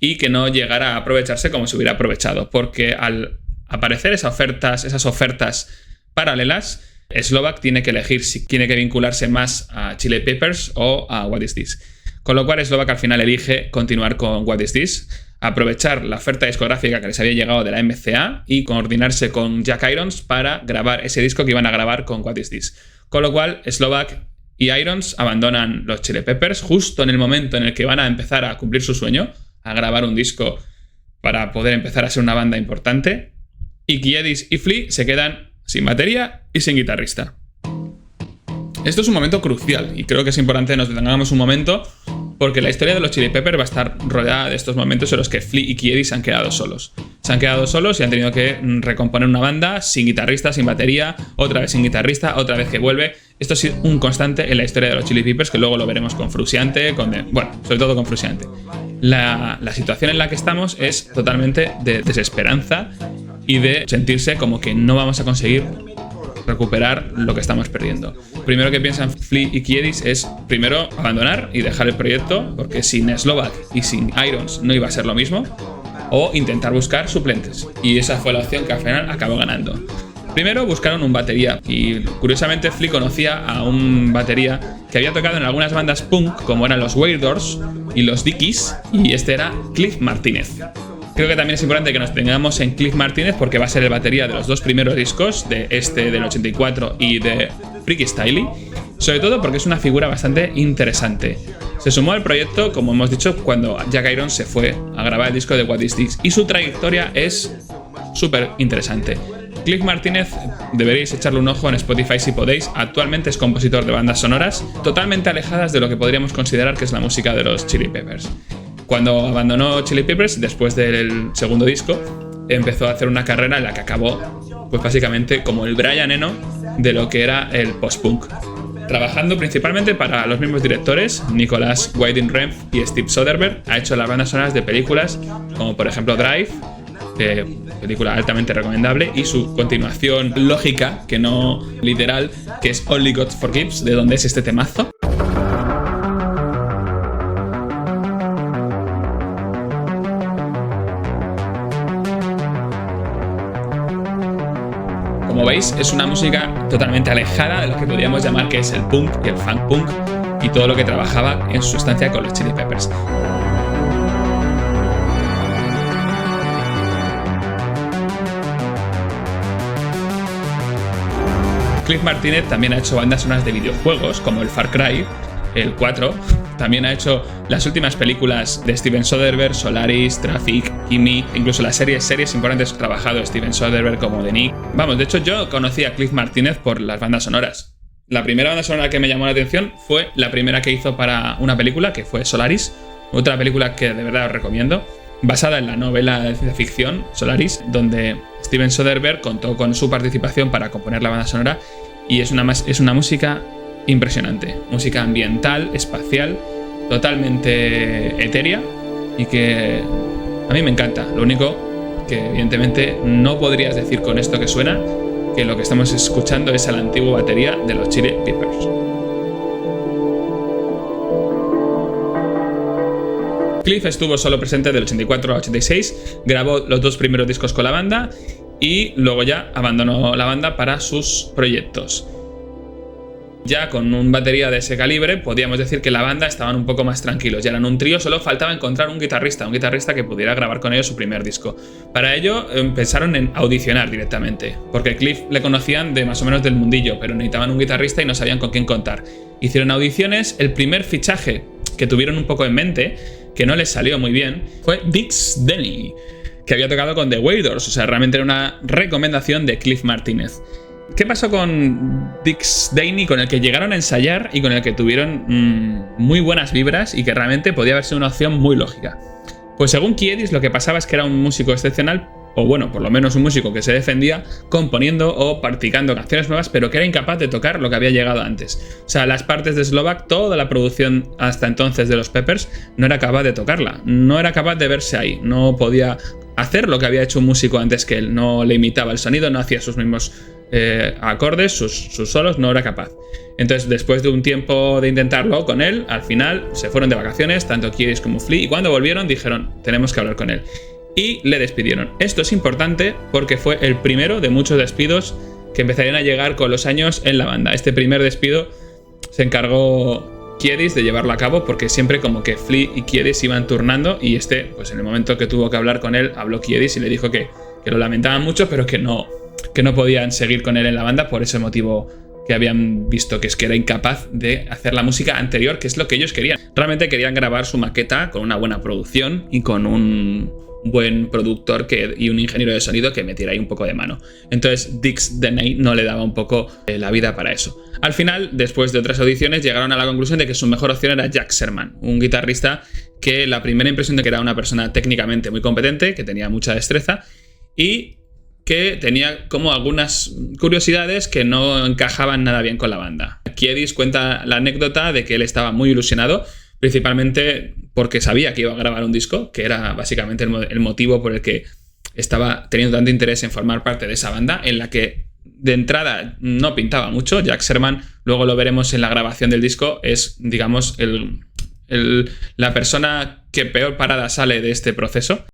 y que no llegara a aprovecharse como se hubiera aprovechado, porque al aparecer esas ofertas paralelas, Slovak tiene que elegir si tiene que vincularse más a Chili Peppers o a What Is This. Con lo cual Slovak al final elige continuar con What Is This, aprovechar la oferta discográfica que les había llegado de la MCA y coordinarse con Jack Irons para grabar ese disco que iban a grabar con What Is This. Con lo cual Slovak y Irons abandonan los Chili Peppers justo en el momento en el que van a empezar a cumplir su sueño, a grabar un disco para poder empezar a ser una banda importante, y Kiedis y Flea se quedan sin batería y sin guitarrista. Esto es un momento crucial y creo que es importante que nos detengamos un momento porque la historia de los Chili Peppers va a estar rodeada de estos momentos en los que Flea y Kiedis se han quedado solos. Se han quedado solos y han tenido que recomponer una banda sin guitarrista, sin batería, otra vez sin guitarrista, otra vez que vuelve. Esto ha sido un constante en la historia de los Chili Peppers, que luego lo veremos con Frusciante, sobre todo con Frusciante. La situación en la que estamos es totalmente de desesperanza y de sentirse como que no vamos a conseguir recuperar lo que estamos perdiendo. Primero que piensan Flea y Kiedis es primero abandonar y dejar el proyecto, porque sin Slovak y sin Irons no iba a ser lo mismo, o intentar buscar suplentes, y esa fue la opción que al final acabó ganando. Primero buscaron un batería, y curiosamente Flea conocía a un batería que había tocado en algunas bandas punk como eran los Wailers y los Dickies, y este era Cliff Martínez. Creo que también es importante que nos tengamos en Cliff Martínez porque va a ser el batería de los dos primeros discos, del 84 y de Freaky Styley, sobre todo porque es una figura bastante interesante. Se sumó al proyecto, como hemos dicho, cuando Jack Irons se fue a grabar el disco de What Is This, y su trayectoria es súper interesante. Cliff Martínez, deberéis echarle un ojo en Spotify si podéis. Actualmente es compositor de bandas sonoras totalmente alejadas de lo que podríamos considerar que es la música de los Chili Peppers. Cuando abandonó Chili Peppers, después del segundo disco, empezó a hacer una carrera en la que acabó, pues básicamente como el Brian Eno de lo que era el post-punk, trabajando principalmente para los mismos directores, Nicolas Winding Refn y Steve Soderbergh. Ha hecho las bandas sonoras de películas como por ejemplo Drive, película altamente recomendable, y su continuación lógica, que no literal, que es Only God Forgives, de donde es este temazo. Como veis, es una música totalmente alejada de lo que podríamos llamar que es el punk y el funk punk y todo lo que trabajaba en su estancia con los Chili Peppers. Cliff Martínez también ha hecho bandas sonoras de videojuegos como el Far Cry, el 4. También ha hecho las últimas películas de Steven Soderbergh, Solaris, Traffic, Kimi, incluso las series importantes que ha trabajado Steven Soderbergh como The Nick. Vamos, de hecho yo conocí a Cliff Martínez por las bandas sonoras. La primera banda sonora que me llamó la atención fue la primera que hizo para una película, que fue Solaris, otra película que de verdad os recomiendo, basada en la novela de ciencia ficción Solaris, donde Steven Soderbergh contó con su participación para componer la banda sonora, y es una música impresionante, música ambiental, espacial, totalmente etérea, y que a mí me encanta. Lo único que evidentemente no podrías decir con esto que suena que lo que estamos escuchando es a la antigua batería de los Chili Peppers. Cliff estuvo solo presente del 84 a 86, grabó los dos primeros discos con la banda y luego ya abandonó la banda para sus proyectos. Ya con un batería de ese calibre, podíamos decir que la banda estaban un poco más tranquilos. Ya eran un trío, solo faltaba encontrar un guitarrista que pudiera grabar con ellos su primer disco. Para ello, pensaron en audicionar directamente, porque Cliff le conocían de más o menos del mundillo, pero necesitaban un guitarrista y no sabían con quién contar. Hicieron audiciones, el primer fichaje que tuvieron un poco en mente, que no les salió muy bien, fue Dix Denny, que había tocado con The Wailers, o sea, realmente era una recomendación de Cliff Martínez. ¿Qué pasó con Dix Denny, con el que llegaron a ensayar y con el que tuvieron muy buenas vibras y que realmente podía haber sido una opción muy lógica? Pues según Kiedis, lo que pasaba es que era un músico excepcional, o bueno, por lo menos un músico que se defendía componiendo o practicando canciones nuevas, pero que era incapaz de tocar lo que había llegado antes. O sea, las partes de Slovak, toda la producción hasta entonces de los Peppers, no era capaz de tocarla, no era capaz de verse ahí, no podía hacer lo que había hecho un músico antes que él, no le imitaba el sonido, no hacía sus mismos acordes, sus solos, no era capaz. Entonces, después de un tiempo de intentarlo con él, al final se fueron de vacaciones, tanto Kiedis como Flea, y cuando volvieron dijeron, tenemos que hablar con él. Y le despidieron. Esto es importante porque fue el primero de muchos despidos que empezarían a llegar con los años en la banda. Este primer despido se encargó Kiedis de llevarlo a cabo, porque siempre como que Flea y Kiedis iban turnando, y pues en el momento que tuvo que hablar con él, habló Kiedis y le dijo que lo lamentaban mucho, pero que no podían seguir con él en la banda por ese motivo que habían visto, que es que era incapaz de hacer la música anterior, que es lo que ellos querían. Realmente querían grabar su maqueta con una buena producción y con un buen productor y un ingeniero de sonido que metiera ahí un poco de mano. Entonces Dix Deney no le daba un poco la vida para eso. Al final, después de otras audiciones, llegaron a la conclusión de que su mejor opción era Jack Sherman, un guitarrista que la primera impresión de que era una persona técnicamente muy competente, que tenía mucha destreza y que tenía como algunas curiosidades que no encajaban nada bien con la banda. Kiedis cuenta la anécdota de que él estaba muy ilusionado, principalmente porque sabía que iba a grabar un disco, que era básicamente el motivo por el que estaba teniendo tanto interés en formar parte de esa banda, en la que de entrada no pintaba mucho. Jack Sherman, luego lo veremos en la grabación del disco, es, digamos, la persona que peor parada sale de este proceso.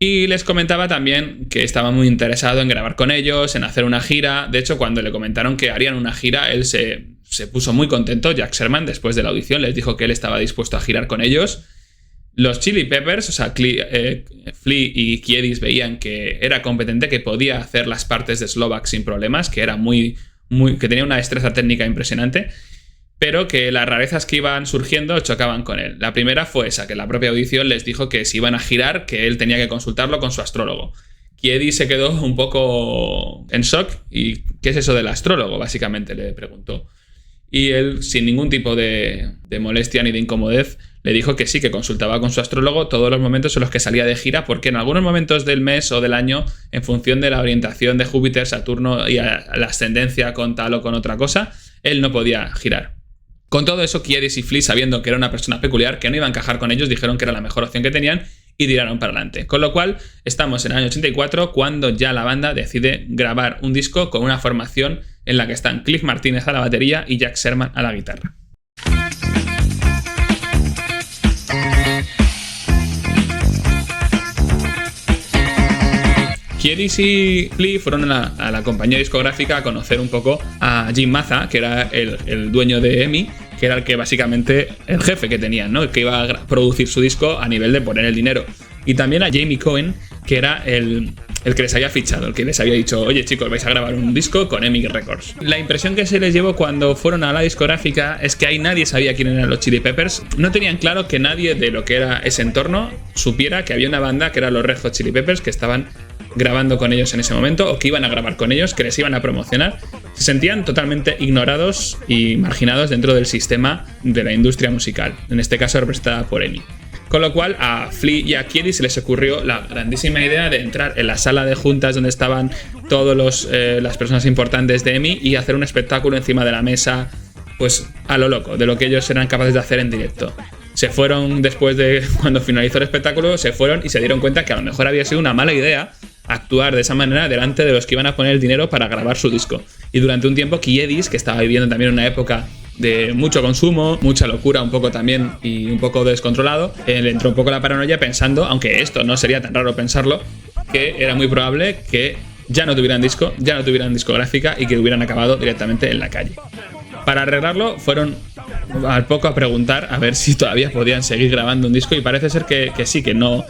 Y les comentaba también que estaba muy interesado en grabar con ellos, en hacer una gira. De hecho, cuando le comentaron que harían una gira, él se puso muy contento. Jack Sherman, después de la audición, les dijo que él estaba dispuesto a girar con ellos. Los Chili Peppers, o sea, Flea y Kiedis veían que era competente, que podía hacer las partes de Slovak sin problemas, que era que tenía una destreza técnica impresionante, pero que las rarezas que iban surgiendo chocaban con él. La primera fue esa, que la propia audición les dijo que si iban a girar, que él tenía que consultarlo con su astrólogo. Kiedis se quedó un poco en shock. ¿Y qué es eso del astrólogo? Básicamente le preguntó. Y él, sin ningún tipo de molestia ni de incomodez, le dijo que sí, que consultaba con su astrólogo todos los momentos en los que salía de gira, porque en algunos momentos del mes o del año, en función de la orientación de Júpiter, Saturno y a la ascendencia con tal o con otra cosa, él no podía girar. Con todo eso, Kiedis y Flea, sabiendo que era una persona peculiar, que no iba a encajar con ellos, dijeron que era la mejor opción que tenían y tiraron para adelante. Con lo cual, estamos en el año 84, cuando ya la banda decide grabar un disco con una formación en la que están Cliff Martínez a la batería y Jack Sherman a la guitarra. Kiedis y Flea fueron a la compañía discográfica a conocer un poco a Jim Mazza, que era el dueño de EMI, que era el que básicamente el jefe que tenían, ¿no? El que iba a producir su disco a nivel de poner el dinero. Y también a Jamie Cohen, que era el que les había fichado, el que les había dicho, oye chicos, vais a grabar un disco con EMI Records. La impresión que se les llevó cuando fueron a la discográfica es que ahí nadie sabía quién eran los Chili Peppers. No tenían claro que nadie de lo que era ese entorno supiera que había una banda que era los Red Hot Chili Peppers, que estaban grabando con ellos en ese momento, o que iban a grabar con ellos, que les iban a promocionar. Se sentían totalmente ignorados y marginados dentro del sistema de la industria musical, en este caso representada por EMI. Con lo cual a Flea y a Kiedis se les ocurrió la grandísima idea de entrar en la sala de juntas donde estaban todas las personas importantes de EMI y hacer un espectáculo encima de la mesa, pues a lo loco, de lo que ellos eran capaces de hacer en directo. Se fueron después de cuando finalizó el espectáculo, se fueron y se dieron cuenta que a lo mejor había sido una mala idea actuar de esa manera delante de los que iban a poner el dinero para grabar su disco. Y durante un tiempo Kiedis, que estaba viviendo también una época de mucho consumo, mucha locura un poco también y un poco descontrolado, le entró un poco la paranoia pensando, aunque esto no sería tan raro pensarlo, que era muy probable que ya no tuvieran disco, ya no tuvieran discográfica y que hubieran acabado directamente en la calle. Para arreglarlo fueron al poco a preguntar a ver si todavía podían seguir grabando un disco y parece ser que sí, que no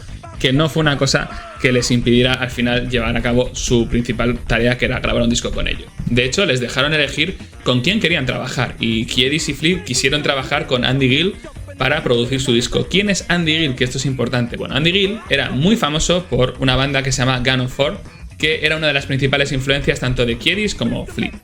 fue una cosa que les impidiera al final llevar a cabo su principal tarea, que era grabar un disco con ellos. De hecho, les dejaron elegir con quién querían trabajar y Kiedis y Flea quisieron trabajar con Andy Gill para producir su disco. ¿Quién es Andy Gill? Que esto es importante. Bueno, Andy Gill era muy famoso por una banda que se llama Gun of Four, que era una de las principales influencias tanto de Kiedis como Flea.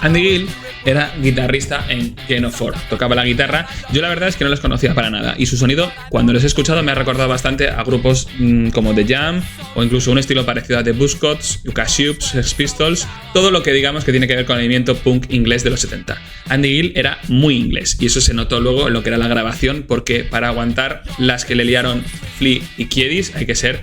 Andy Gill era guitarrista en Gun of Four, tocaba la guitarra. Yo la verdad es que no los conocía para nada y su sonido, cuando los he escuchado, me ha recordado bastante a grupos como The Jam o incluso un estilo parecido a The Buzzcocks, Cassiopeia, Sex Pistols, todo lo que digamos que tiene que ver con el movimiento punk inglés de los 70. Andy Gill era muy inglés y eso se notó luego en lo que era la grabación, porque para aguantar las que le liaron Flea y Kiedis hay que ser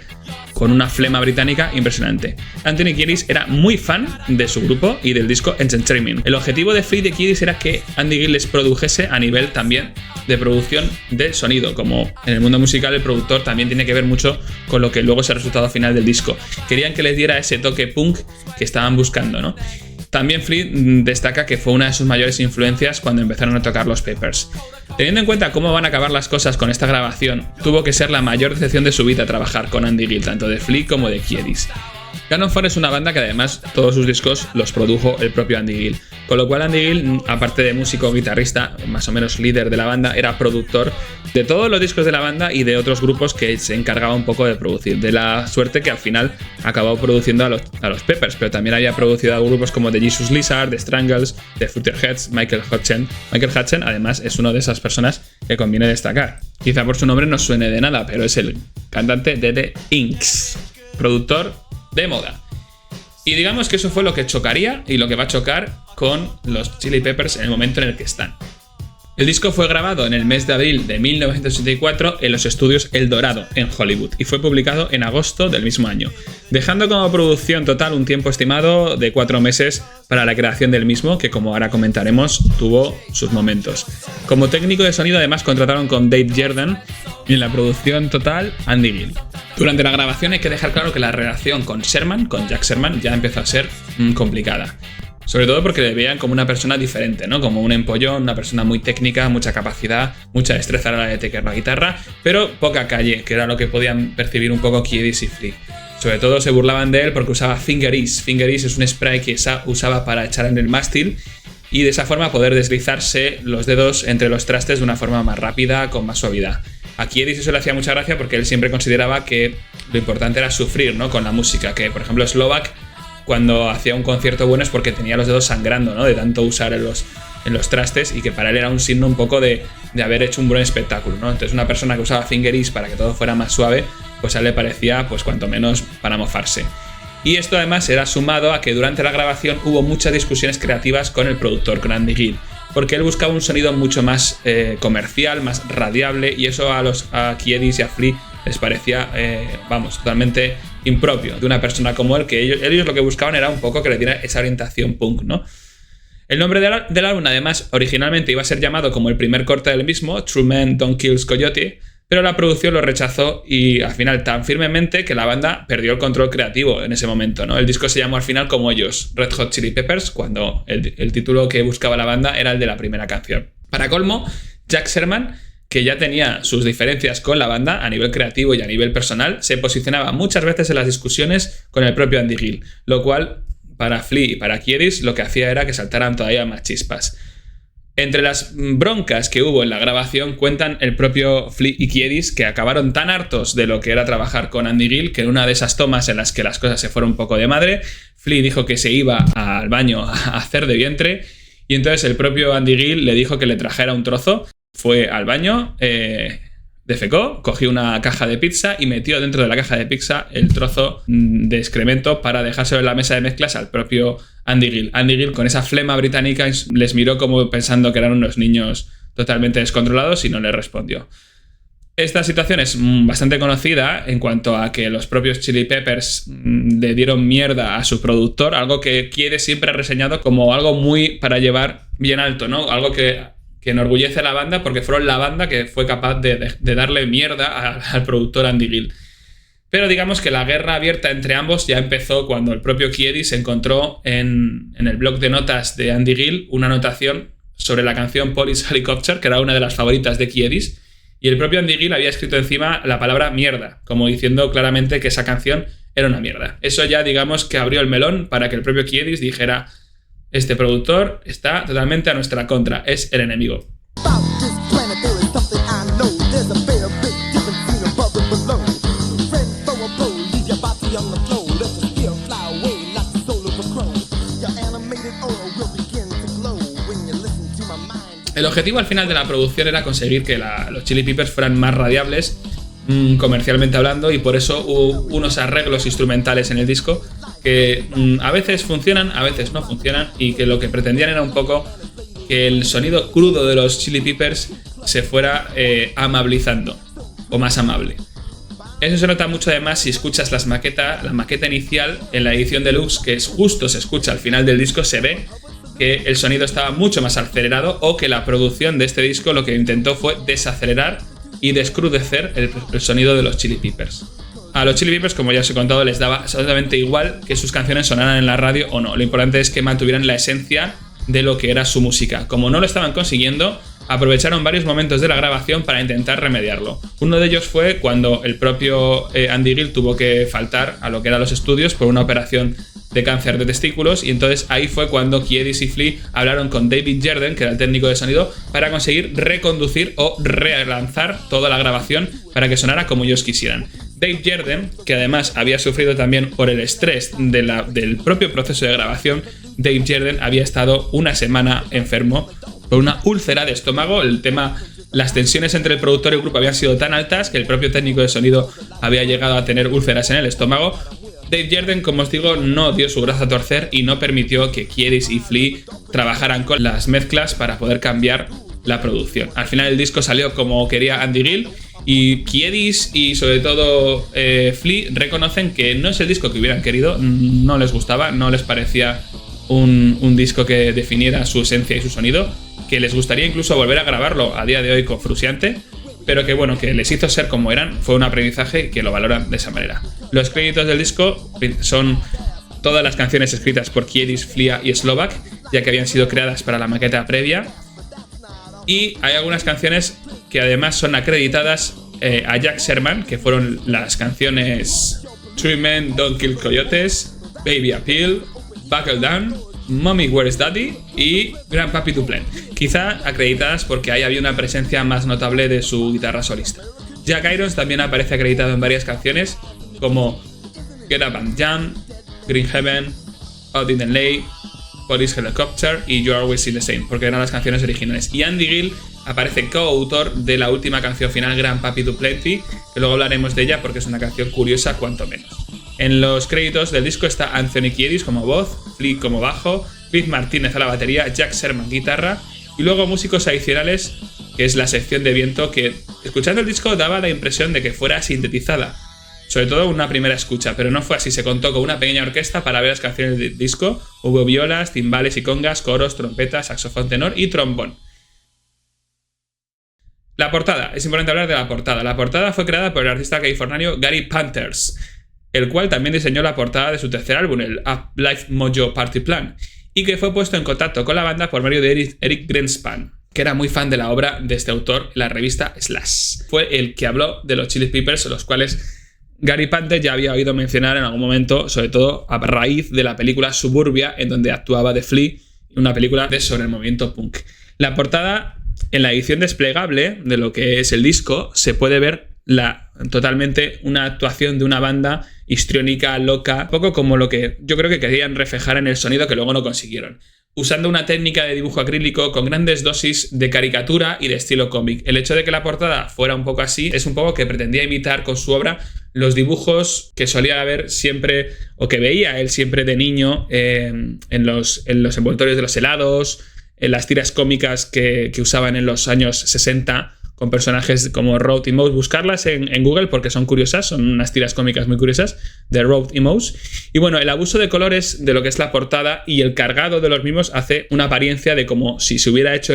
con una flema británica impresionante. Anthony Kiedis era muy fan de su grupo y del disco Entertainment. El objetivo de Flea y de Kiedis era que Andy Gill les produjese a nivel también de producción de sonido. Como en el mundo musical el productor también tiene que ver mucho con lo que luego es el resultado final del disco. Querían que les diera ese toque punk que estaban buscando, ¿no? También Flea destaca que fue una de sus mayores influencias cuando empezaron a tocar los Peppers. Teniendo en cuenta cómo van a acabar las cosas con esta grabación, tuvo que ser la mayor decepción de su vida trabajar con Andy Gill, tanto de Flea como de Kiedis. Cannon Fire es una banda que además todos sus discos los produjo el propio Andy Gill, con lo cual Andy Gill, aparte de músico, guitarrista, más o menos líder de la banda, era productor de todos los discos de la banda y de otros grupos que se encargaba un poco de producir. De la suerte que al final acabó produciendo a los Peppers, pero también había producido a grupos como The Jesus Lizard, The Strangles, The Futureheads, Michael Hutchen. Michael Hutchen además es una de esas personas que conviene destacar. Quizá por su nombre no suene de nada, pero es el cantante de The Inks, productor de moda. Y digamos que eso fue lo que chocaría y lo que va a chocar con los Chili Peppers en el momento en el que están. El disco fue grabado en el mes de abril de 1984 en los estudios El Dorado, en Hollywood, y fue publicado en agosto del mismo año, dejando como producción total un tiempo estimado de 4 meses para la creación del mismo, que como ahora comentaremos, tuvo sus momentos. Como técnico de sonido además contrataron con Dave Jerden y en la producción total Andy Gill. Durante la grabación hay que dejar claro que la relación con Jack Sherman, ya empezó a ser complicada. Sobre todo porque le veían como una persona diferente, ¿no? Como un empollón, una persona muy técnica, mucha capacidad, mucha destreza a la hora de tocar la guitarra, pero poca calle, que era lo que podían percibir un poco Kiedis y Flea. Sobre todo se burlaban de él porque usaba Finger Ease. Finger Ease es un spray que usaba para echar en el mástil y de esa forma poder deslizarse los dedos entre los trastes de una forma más rápida, con más suavidad. A Kiedis eso le hacía mucha gracia porque él siempre consideraba que lo importante era sufrir, ¿no? Con la música, que por ejemplo Slovak, cuando hacía un concierto bueno es porque tenía los dedos sangrando, ¿no? De tanto usar en los trastes, y que para él era un signo un poco de haber hecho un buen espectáculo, ¿no? Entonces una persona que usaba Finger Ease para que todo fuera más suave, pues a él le parecía pues cuanto menos para mofarse. Y esto además era sumado a que durante la grabación hubo muchas discusiones creativas con el productor, con Andy Gill, porque él buscaba un sonido mucho más comercial, más radiable, y eso a Kiedis y a Flea les parecía, totalmente impropio de una persona como él, que ellos lo que buscaban era un poco que le diera esa orientación punk, ¿no? El nombre del álbum, además, originalmente iba a ser llamado como el primer corte del mismo, True Men Don't Kill Coyote, pero la producción lo rechazó y al final tan firmemente que la banda perdió el control creativo en ese momento, ¿no? El disco se llamó al final como ellos, Red Hot Chili Peppers, cuando el título que buscaba la banda era el de la primera canción. Para colmo, Jack Sherman, que ya tenía sus diferencias con la banda a nivel creativo y a nivel personal, se posicionaba muchas veces en las discusiones con el propio Andy Gill, lo cual para Flea y para Kiedis lo que hacía era que saltaran todavía más chispas. Entre las broncas que hubo en la grabación cuentan el propio Flea y Kiedis, que acabaron tan hartos de lo que era trabajar con Andy Gill que en una de esas tomas en las que las cosas se fueron un poco de madre, Flea dijo que se iba al baño a hacer de vientre y entonces el propio Andy Gill le dijo que le trajera un trozo. Fue al baño, defecó, cogió una caja de pizza y metió dentro de la caja de pizza el trozo de excremento para dejárselo en la mesa de mezclas al propio Andy Gill. Andy Gill, con esa flema británica, les miró como pensando que eran unos niños totalmente descontrolados y no les respondió. Esta situación es bastante conocida en cuanto a que los propios Chili Peppers le dieron mierda a su productor, algo que Kiedis siempre ha reseñado como algo muy para llevar bien alto, ¿no? Algo que enorgullece a la banda porque fueron la banda que fue capaz de darle mierda al productor Andy Gill. Pero digamos que la guerra abierta entre ambos ya empezó cuando el propio Kiedis encontró en el blog de notas de Andy Gill una anotación sobre la canción Police Helicopter, que era una de las favoritas de Kiedis, y el propio Andy Gill había escrito encima la palabra mierda, como diciendo claramente que esa canción era una mierda. Eso ya digamos que abrió el melón para que el propio Kiedis dijera: este productor está totalmente a nuestra contra, es el enemigo. El objetivo al final de la producción era conseguir que los Chili Peppers fueran más radiables, comercialmente hablando, y por eso hubo unos arreglos instrumentales en el disco que a veces funcionan, a veces no funcionan, y que lo que pretendían era un poco que el sonido crudo de los Chili Peppers se fuera amablizando, o más amable. Eso se nota mucho además si escuchas la maqueta inicial en la edición deluxe, que es justo se escucha al final del disco, se ve que el sonido estaba mucho más acelerado, o que la producción de este disco lo que intentó fue desacelerar y descrudecer el sonido de los Chili Peppers. A los Chili Peppers, como ya os he contado, les daba absolutamente igual que sus canciones sonaran en la radio o no. Lo importante es que mantuvieran la esencia de lo que era su música. Como no lo estaban consiguiendo, aprovecharon varios momentos de la grabación para intentar remediarlo. Uno de ellos fue cuando el propio Andy Gill tuvo que faltar a lo que eran los estudios por una operación de cáncer de testículos, y entonces ahí fue cuando Kiedis y Flea hablaron con David Jerden, que era el técnico de sonido, para conseguir reconducir o relanzar toda la grabación para que sonara como ellos quisieran. Dave Jerden, que además había sufrido también por el estrés del propio proceso de grabación, Dave Jerden había estado una semana enfermo por una úlcera de estómago. Las tensiones entre el productor y el grupo habían sido tan altas que el propio técnico de sonido había llegado a tener úlceras en el estómago. Dave Jerden, como os digo, no dio su brazo a torcer y no permitió que Kiedis y Flea trabajaran con las mezclas para poder cambiar la producción. Al final el disco salió como quería Andy Gill, y Kiedis y sobre todo Flea reconocen que no es el disco que hubieran querido, no les gustaba, no les parecía un disco que definiera su esencia y su sonido, que les gustaría incluso volver a grabarlo a día de hoy con Frusciante, pero que bueno, que les hizo ser como eran, fue un aprendizaje que lo valoran de esa manera. Los créditos del disco son todas las canciones escritas por Kiedis, Flea y Slovak, ya que habían sido creadas para la maqueta previa, y hay algunas canciones que además son acreditadas a Jack Sherman, que fueron las canciones Three Men Don't Kill Coyotes, Baby Appeal, Buckle Down, Mommy Where's Daddy y Grandpappy to Plan, quizá acreditadas porque ahí había una presencia más notable de su guitarra solista. Jack Irons también aparece acreditado en varias canciones como Get Up and Jump, Green Heaven, Out in the Lake, Police Helicopter y You're Always in the Same, porque eran las canciones originales. Y Andy Gill aparece coautor de la última canción final, Grandpappy to Plenty, que luego hablaremos de ella porque es una canción curiosa cuanto menos. En los créditos del disco está Anthony Kiedis como voz, Flea como bajo, Pete Martínez a la batería, Jack Sherman guitarra, y luego músicos adicionales, que es la sección de viento, que escuchando el disco daba la impresión de que fuera sintetizada, sobre todo una primera escucha, pero no fue así. Se contó con una pequeña orquesta para ver las canciones del disco. Hubo violas, timbales y congas, coros, trompetas, saxofón tenor y trombón. La portada, es importante hablar de la portada. La portada fue creada por el artista californiano Gary Panthers, el cual también diseñó la portada de su tercer álbum, el Up Life Mojo Party Plan, y que fue puesto en contacto con la banda por medio de Eric Greenspan, que era muy fan de la obra de este autor en la revista Slash. Fue el que habló de los Chili Peppers, los cuales Gary Panthers ya había oído mencionar en algún momento, sobre todo a raíz de la película Suburbia, en donde actuaba de Flea, una película sobre el movimiento punk. La portada, en la edición desplegable de lo que es el disco, se puede ver totalmente una actuación de una banda histriónica, loca, un poco como lo que yo creo que querían reflejar en el sonido, que luego no consiguieron, usando una técnica de dibujo acrílico con grandes dosis de caricatura y de estilo cómic. El hecho de que la portada fuera un poco así es un poco que pretendía imitar con su obra los dibujos que solía ver siempre, o que veía él siempre de niño, en los envoltorios de los helados, en las tiras cómicas que usaban en los años 60 con personajes como Road y Mouse. Buscarlas en Google porque son curiosas, son unas tiras cómicas muy curiosas de Road y Mouse. Y bueno, el abuso de colores de lo que es la portada y el cargado de los mismos hace una apariencia de como si se hubiera hecho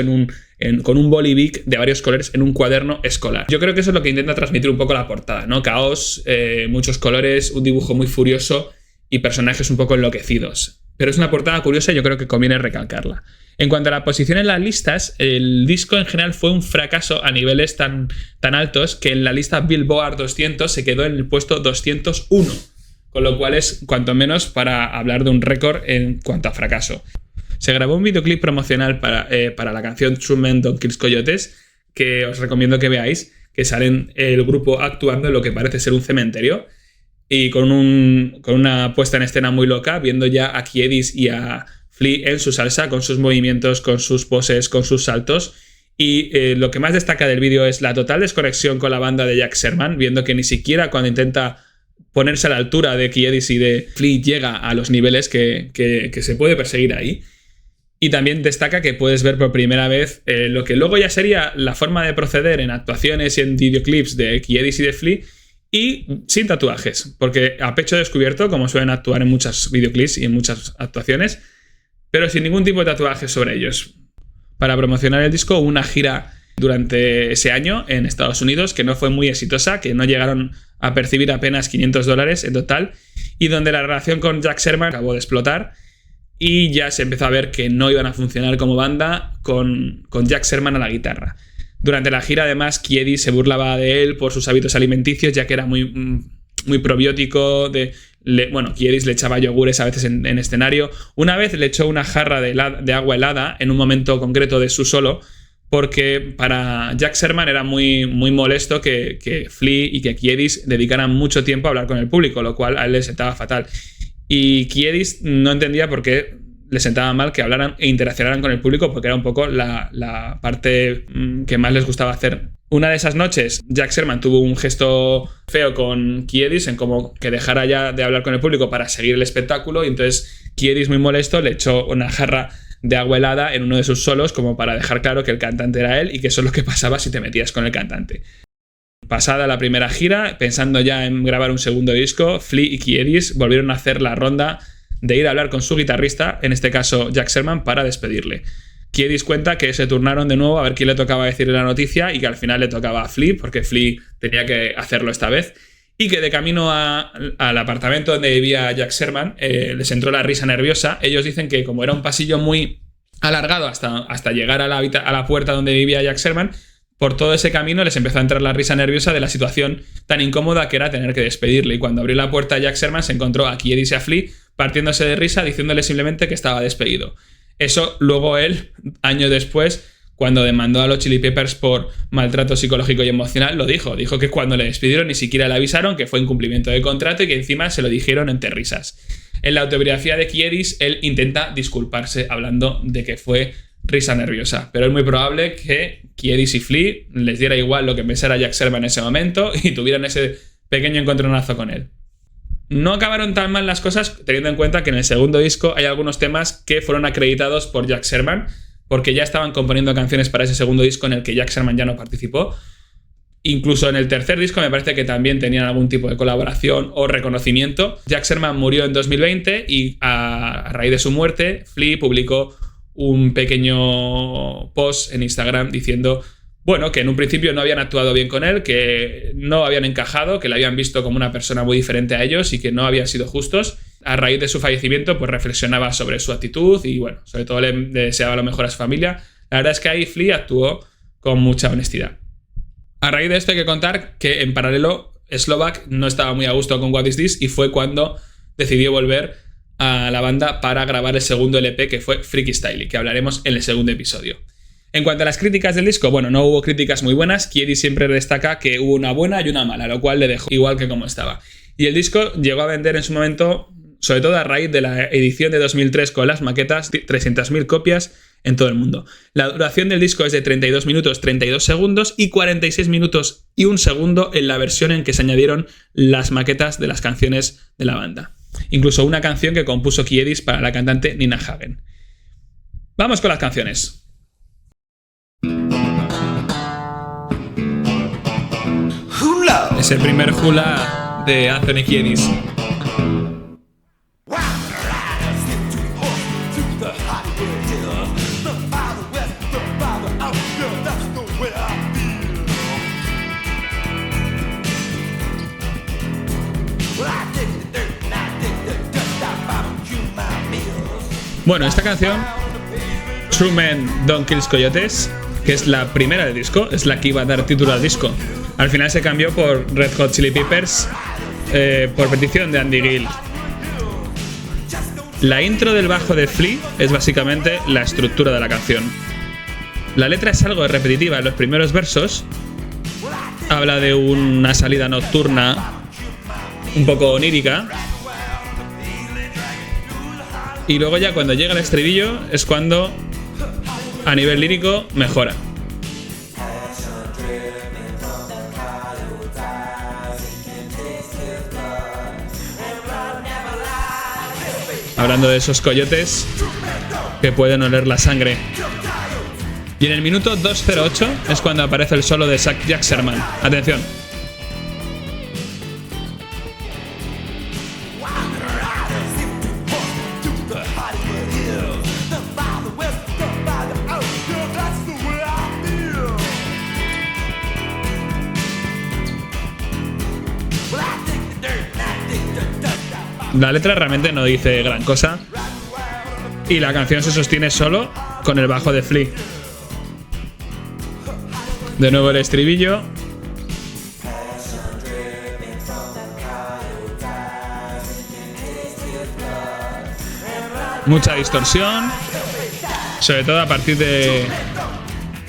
con un bolivic de varios colores en un cuaderno escolar. Yo creo que eso es lo que intenta transmitir un poco la portada, ¿no? Caos, muchos colores, un dibujo muy furioso y personajes un poco enloquecidos. Pero es una portada curiosa y yo creo que conviene recalcarla. En cuanto a la posición en las listas, el disco en general fue un fracaso a niveles tan altos que en la lista Billboard 200 se quedó en el puesto 201, con lo cual es cuanto menos para hablar de un récord en cuanto a fracaso. Se grabó un videoclip promocional para la canción True Men Don't Kill Coyotes, que os recomiendo que veáis, que salen el grupo actuando en lo que parece ser un cementerio y con una puesta en escena muy loca, viendo ya a Kiedis y a Flea en su salsa, con sus movimientos, con sus poses, con sus saltos. Y lo que más destaca del vídeo es la total desconexión con la banda de Jack Sherman, viendo que ni siquiera cuando intenta ponerse a la altura de Kiedis y de Flea llega a los niveles que se puede perseguir ahí. Y también destaca que puedes ver por primera vez lo que luego ya sería la forma de proceder en actuaciones y en videoclips de Kiedis y de Flea, y sin tatuajes, porque a pecho descubierto, como suelen actuar en muchos videoclips y en muchas actuaciones, pero sin ningún tipo de tatuajes sobre ellos. Para promocionar el disco hubo una gira durante ese año en Estados Unidos que no fue muy exitosa, que no llegaron a percibir apenas $500 en total, y donde la relación con Jack Sherman acabó de explotar y ya se empezó a ver que no iban a funcionar como banda con Jack Sherman a la guitarra. Durante la gira, además, Kiedis se burlaba de él por sus hábitos alimenticios, ya que era muy probiótico. Kiedis le echaba yogures a veces en escenario. Una vez le echó una jarra de agua helada en un momento concreto de su solo, porque para Jack Sherman era muy molesto que Flea y que Kiedis dedicaran mucho tiempo a hablar con el público, lo cual a él le sentaba fatal. Y Kiedis no entendía por qué le sentaba mal que hablaran e interaccionaran con el público, porque era un poco la parte que más les gustaba hacer. Una de esas noches, Jack Sherman tuvo un gesto feo con Kiedis en como que dejara ya de hablar con el público para seguir el espectáculo, y entonces Kiedis, muy molesto, le echó una jarra de agua helada en uno de sus solos como para dejar claro que el cantante era él y que eso es lo que pasaba si te metías con el cantante. Pasada la primera gira, pensando ya en grabar un segundo disco, Flea y Kiedis volvieron a hacer la ronda de ir a hablar con su guitarrista, en este caso Jack Sherman, para despedirle. Kiedis cuenta que se turnaron de nuevo a ver quién le tocaba decirle la noticia y que al final le tocaba a Flea, porque Flea tenía que hacerlo esta vez, y que de camino al apartamento donde vivía Jack Sherman les entró la risa nerviosa. Ellos dicen que como era un pasillo muy alargado hasta llegar a la puerta donde vivía Jack Sherman, por todo ese camino les empezó a entrar la risa nerviosa de la situación tan incómoda que era tener que despedirle, y cuando abrió la puerta Jack Sherman se encontró a Kiedis y a Flea partiéndose de risa, diciéndole simplemente que estaba despedido. Eso luego él, años después, cuando demandó a los Chili Peppers por maltrato psicológico y emocional, lo dijo que cuando le despidieron ni siquiera le avisaron, que fue incumplimiento de contrato y que encima se lo dijeron entre risas. En la autobiografía de Kiedis, él intenta disculparse hablando de que fue risa nerviosa, pero es muy probable que Kiedis y Flea les diera igual lo que pensara Jack Sherman en ese momento y tuvieran ese pequeño encontronazo con él. No acabaron tan mal las cosas, teniendo en cuenta que en el segundo disco hay algunos temas que fueron acreditados por Jack Sherman, porque ya estaban componiendo canciones para ese segundo disco en el que Jack Sherman ya no participó. Incluso en el tercer disco me parece que también tenían algún tipo de colaboración o reconocimiento. Jack Sherman murió en 2020 y a raíz de su muerte, Flea publicó un pequeño post en Instagram diciendo que en un principio no habían actuado bien con él, que no habían encajado, que le habían visto como una persona muy diferente a ellos y que no habían sido justos. A raíz de su fallecimiento, pues reflexionaba sobre su actitud y, sobre todo le deseaba lo mejor a su familia. La verdad es que ahí Flea actuó con mucha honestidad. A raíz de esto hay que contar que en paralelo Slovak no estaba muy a gusto con What Is This y fue cuando decidió volver a la banda para grabar el segundo LP, que fue Freaky Style, que hablaremos en el segundo episodio. En cuanto a las críticas del disco, no hubo críticas muy buenas. Kiedis siempre destaca que hubo una buena y una mala, lo cual le dejó igual que como estaba. Y el disco llegó a vender en su momento, sobre todo a raíz de la edición de 2003 con las maquetas, 300.000 copias en todo el mundo. La duración del disco es de 32 minutos 32 segundos y 46 minutos y 1 segundo en la versión en que se añadieron las maquetas de las canciones de la banda. Incluso una canción que compuso Kiedis para la cantante Nina Hagen. Vamos con las canciones. Es el primer hula de Anthony Kiedis. Esta canción, True Men Don't Kill Coyotes, que es la primera del disco, es la que iba a dar título al disco. Al final se cambió por Red Hot Chili Peppers por petición de Andy Gill. La intro del bajo de Flea es básicamente la estructura de la canción. La letra es algo repetitiva en los primeros versos. Habla de una salida nocturna un poco onírica. Y luego ya cuando llega el estribillo es cuando a nivel lírico mejora. Hablando de esos coyotes que pueden oler la sangre. Y en el minuto 2:08 es cuando aparece el solo de Jack Sherman. Atención. La letra realmente no dice gran cosa y la canción se sostiene solo con el bajo de Flea. De nuevo el estribillo. Mucha distorsión, sobre todo a partir de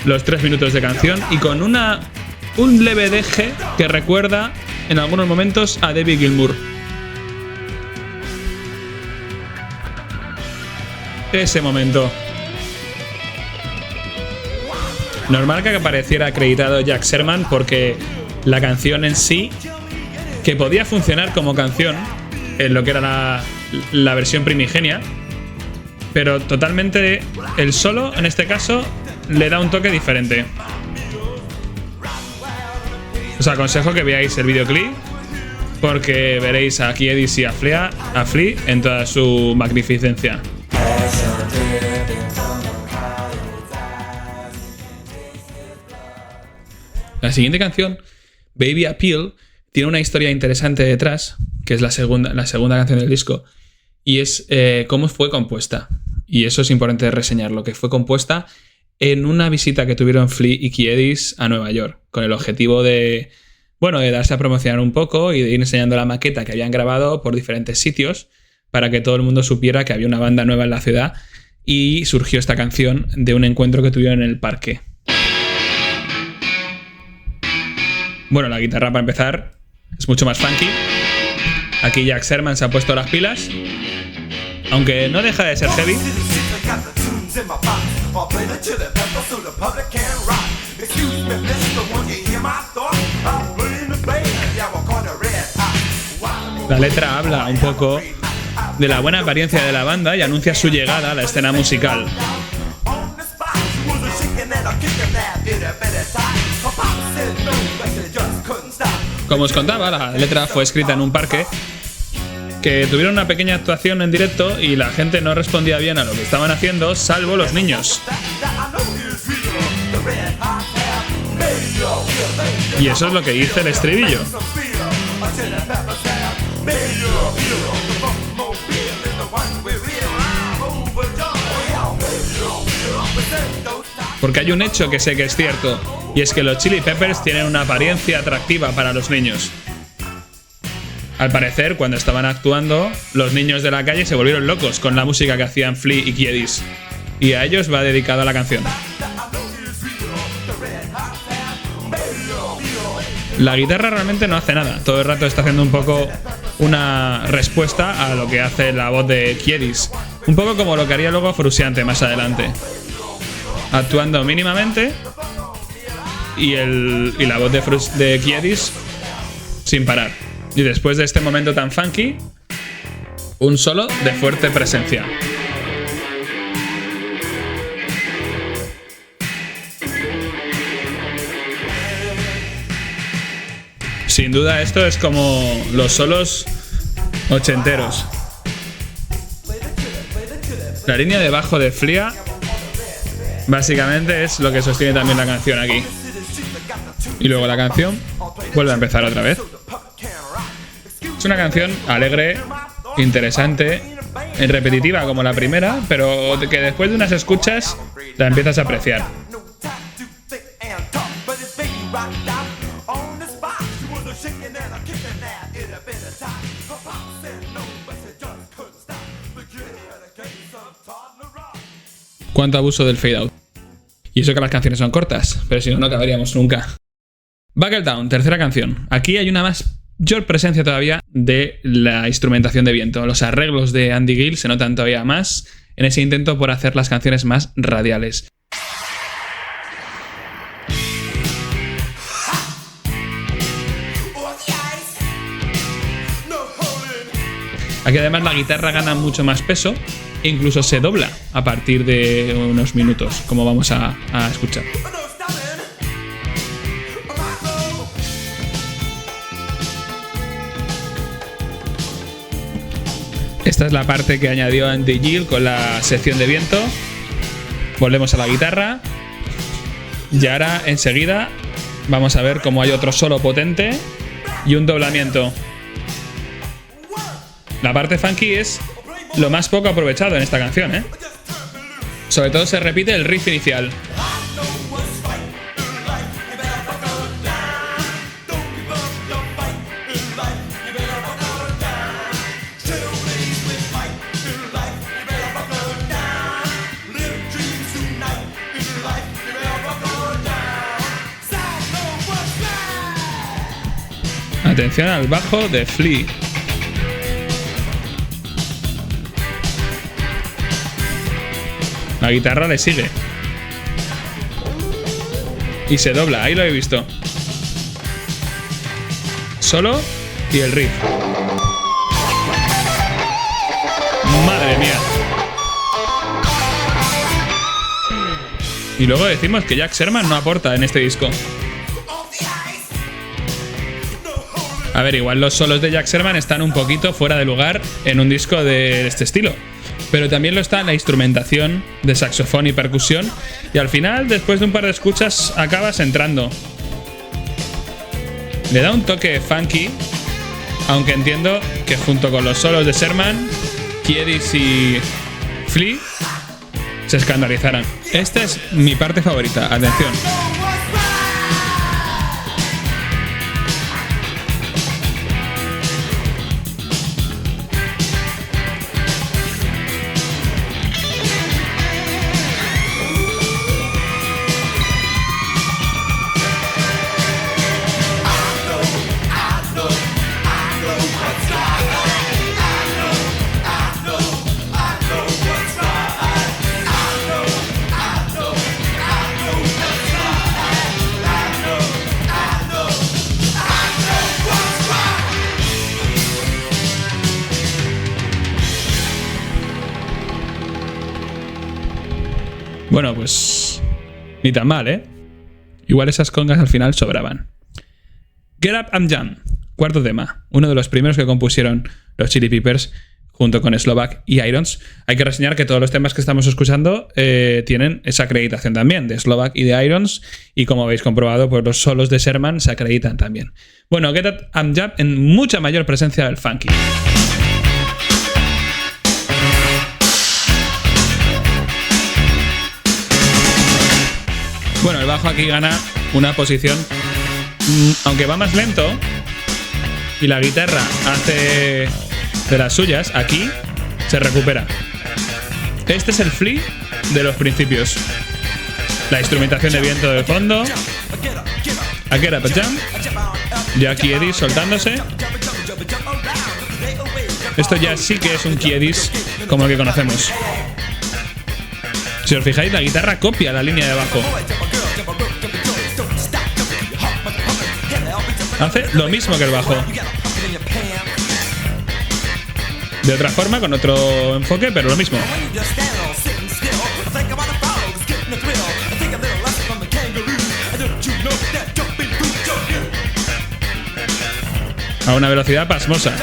los 3 minutos de canción y con un leve deje que recuerda en algunos momentos a David Gilmour. Ese momento. Normal que apareciera acreditado Jack Sherman porque la canción en sí, que podía funcionar como canción en lo que era la versión primigenia, pero totalmente el solo, en este caso, le da un toque diferente. Os aconsejo que veáis el videoclip porque veréis a Kiedis y a Flea en toda su magnificencia. La siguiente canción, Baby Appeal, tiene una historia interesante detrás, que es la segunda canción del disco, y es cómo fue compuesta. Y eso es importante reseñarlo, que fue compuesta en una visita que tuvieron Flea y Kiedis a Nueva York, con el objetivo de darse a promocionar un poco y de ir enseñando la maqueta que habían grabado por diferentes sitios para que todo el mundo supiera que había una banda nueva en la ciudad, y surgió esta canción de un encuentro que tuvieron en el parque. Bueno, la guitarra para empezar es mucho más funky. Aquí Jack Sherman se ha puesto las pilas, aunque no deja de ser heavy. La letra habla un poco de la buena apariencia de la banda y anuncia su llegada a la escena musical. Como os contaba, la letra fue escrita en un parque, que tuvieron una pequeña actuación en directo y la gente no respondía bien a lo que estaban haciendo, salvo los niños. Y eso es lo que dice el estribillo. Porque hay un hecho que sé que es cierto, y es que los Chili Peppers tienen una apariencia atractiva para los niños. Al parecer, cuando estaban actuando, los niños de la calle se volvieron locos con la música que hacían Flea y Kiedis, y a ellos va dedicada la canción. La guitarra realmente no hace nada, todo el rato está haciendo un poco una respuesta a lo que hace la voz de Kiedis, un poco como lo que haría luego Frusciante más adelante, actuando mínimamente y la voz de Kiedis sin parar. Y después de este momento tan funky, un solo de fuerte presencia. Sin duda esto es como los solos ochenteros. La línea de bajo de Flea básicamente es lo que sostiene también la canción aquí. Y luego la canción vuelve a empezar otra vez. Es una canción alegre, interesante, repetitiva como la primera, pero que después de unas escuchas la empiezas a apreciar. Cuánto abuso del fade out. Y eso que las canciones son cortas, pero si no, no acabaríamos nunca. Buckletown, tercera canción. Aquí hay una mayor presencia todavía de la instrumentación de viento. Los arreglos de Andy Gill se notan todavía más en ese intento por hacer las canciones más radiales. Aquí además la guitarra gana mucho más peso e incluso se dobla a partir de unos minutos, como vamos a escuchar. Esta es la parte que añadió Andy Gill con la sección de viento. Volvemos a la guitarra. Y ahora enseguida vamos a ver cómo hay otro solo potente y un doblamiento. La parte funky es lo más poco aprovechado en esta canción, ¿eh? Sobre todo se repite el riff inicial. Atención al bajo de Flea. La guitarra le sigue. Y se dobla, ahí lo he visto. Solo y el riff. Madre mía. Y luego decimos que Jack Sherman no aporta en este disco. A ver, igual los solos de Jack Sherman están un poquito fuera de lugar en un disco de este estilo. Pero también lo está la instrumentación de saxofón y percusión. Y al final, después de un par de escuchas, acabas entrando. Le da un toque funky, aunque entiendo que junto con los solos de Sherman, Kiedis y Flea se escandalizaran. Esta es mi parte favorita. Atención. Bueno, pues ni tan mal, ¿eh? Igual esas congas al final sobraban. Get Up and Jump, cuarto tema, uno de los primeros que compusieron los Chili Peppers junto con Slovak y Irons. Hay que reseñar que todos los temas que estamos escuchando tienen esa acreditación también de Slovak y de Irons, y como habéis comprobado, pues los solos de Sherman se acreditan también. Bueno, Get Up and Jump en mucha mayor presencia del funky. Bueno, el bajo aquí gana una posición, aunque va más lento, y la guitarra hace de las suyas, aquí se recupera. Este es el Flea de los principios. La instrumentación de viento de fondo, a Get Up and Jump, ya Kiedis soltándose. Esto ya sí que es un Kiedis como el que conocemos. Si os fijáis, la guitarra copia la línea de bajo. Hace lo mismo que el bajo. De otra forma, con otro enfoque, pero lo mismo. A una velocidad pasmosa.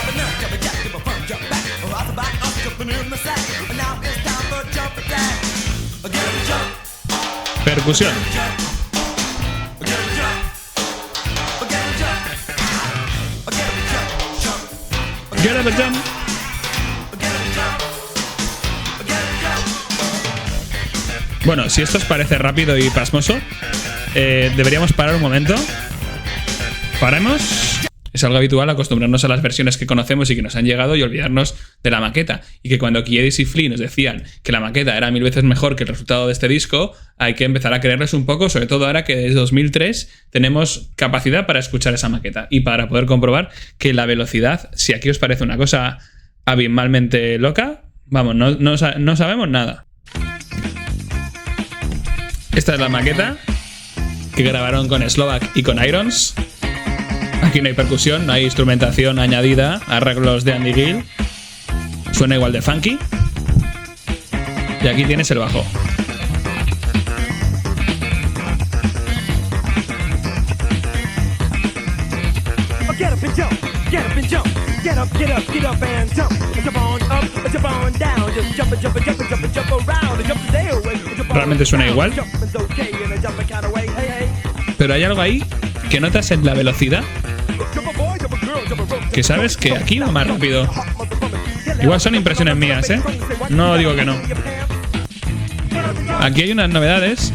Percusión. Get Up and Jump. Bueno, si esto os parece rápido y pasmoso, deberíamos parar un momento. Paremos. Es algo habitual acostumbrarnos a las versiones que conocemos y que nos han llegado y olvidarnos de la maqueta. Y que cuando Kiedis y Flea nos decían que la maqueta era 1000 veces mejor que el resultado de este disco, hay que empezar a creerles un poco, sobre todo ahora que desde 2003 tenemos capacidad para escuchar esa maqueta y para poder comprobar que la velocidad, si aquí os parece una cosa abismalmente loca, vamos, no sabemos nada. Esta es la maqueta que grabaron con Slovak y con Irons. Aquí no hay percusión, no hay instrumentación añadida, arreglos de Andy Gill. Suena igual de funky. Y aquí tienes el bajo. Get up and jump, get up and jump, get up, get up, get up and jump. Jump on up, jump on down, just jump and jump and jump and jump and jump around, jump the day away. Realmente suena igual. Pero hay algo ahí que notas en la velocidad, que sabes que aquí va más rápido. Igual son impresiones mías, ¿eh? No digo que no. Aquí hay unas novedades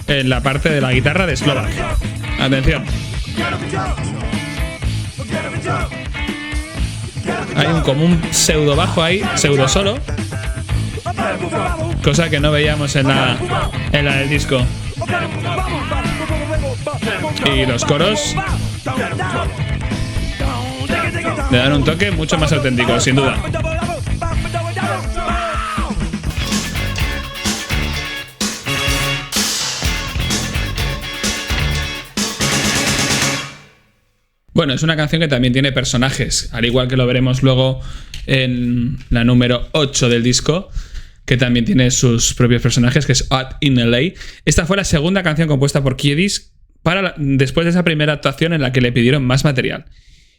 en la parte de la guitarra de Slovak. Atención. Hay como un pseudo bajo ahí, pseudo solo. Cosa que no veíamos en la del disco. Y los coros le dan un toque mucho más auténtico, sin duda. Bueno, es una canción que también tiene personajes, al igual que lo veremos luego en la número 8 del disco, que también tiene sus propios personajes, que es Out in LA. Esta fue la segunda canción compuesta por Kiedis después de esa primera actuación en la que le pidieron más material.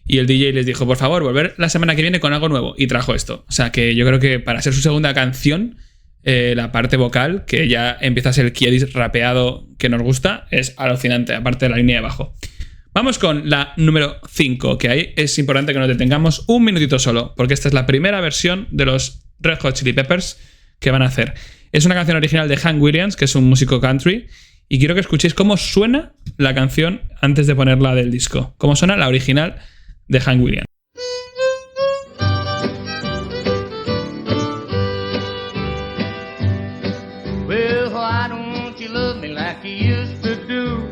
Y el DJ les dijo, por favor, volver la semana que viene con algo nuevo. Y trajo esto. O sea que yo creo que para ser su segunda canción, la parte vocal, que ya empieza a ser el Kiedis rapeado que nos gusta, es alucinante, aparte de la línea de bajo. Vamos con la número 5, que ahí es importante que nos detengamos un minutito solo, porque esta es la primera versión de los Red Hot Chili Peppers que van a hacer. Es una canción original de Hank Williams, que es un músico country, y quiero que escuchéis cómo suena la canción antes de ponerla del disco. Cómo suena la original de Hank Williams. Well, why don't you love me like you used to do?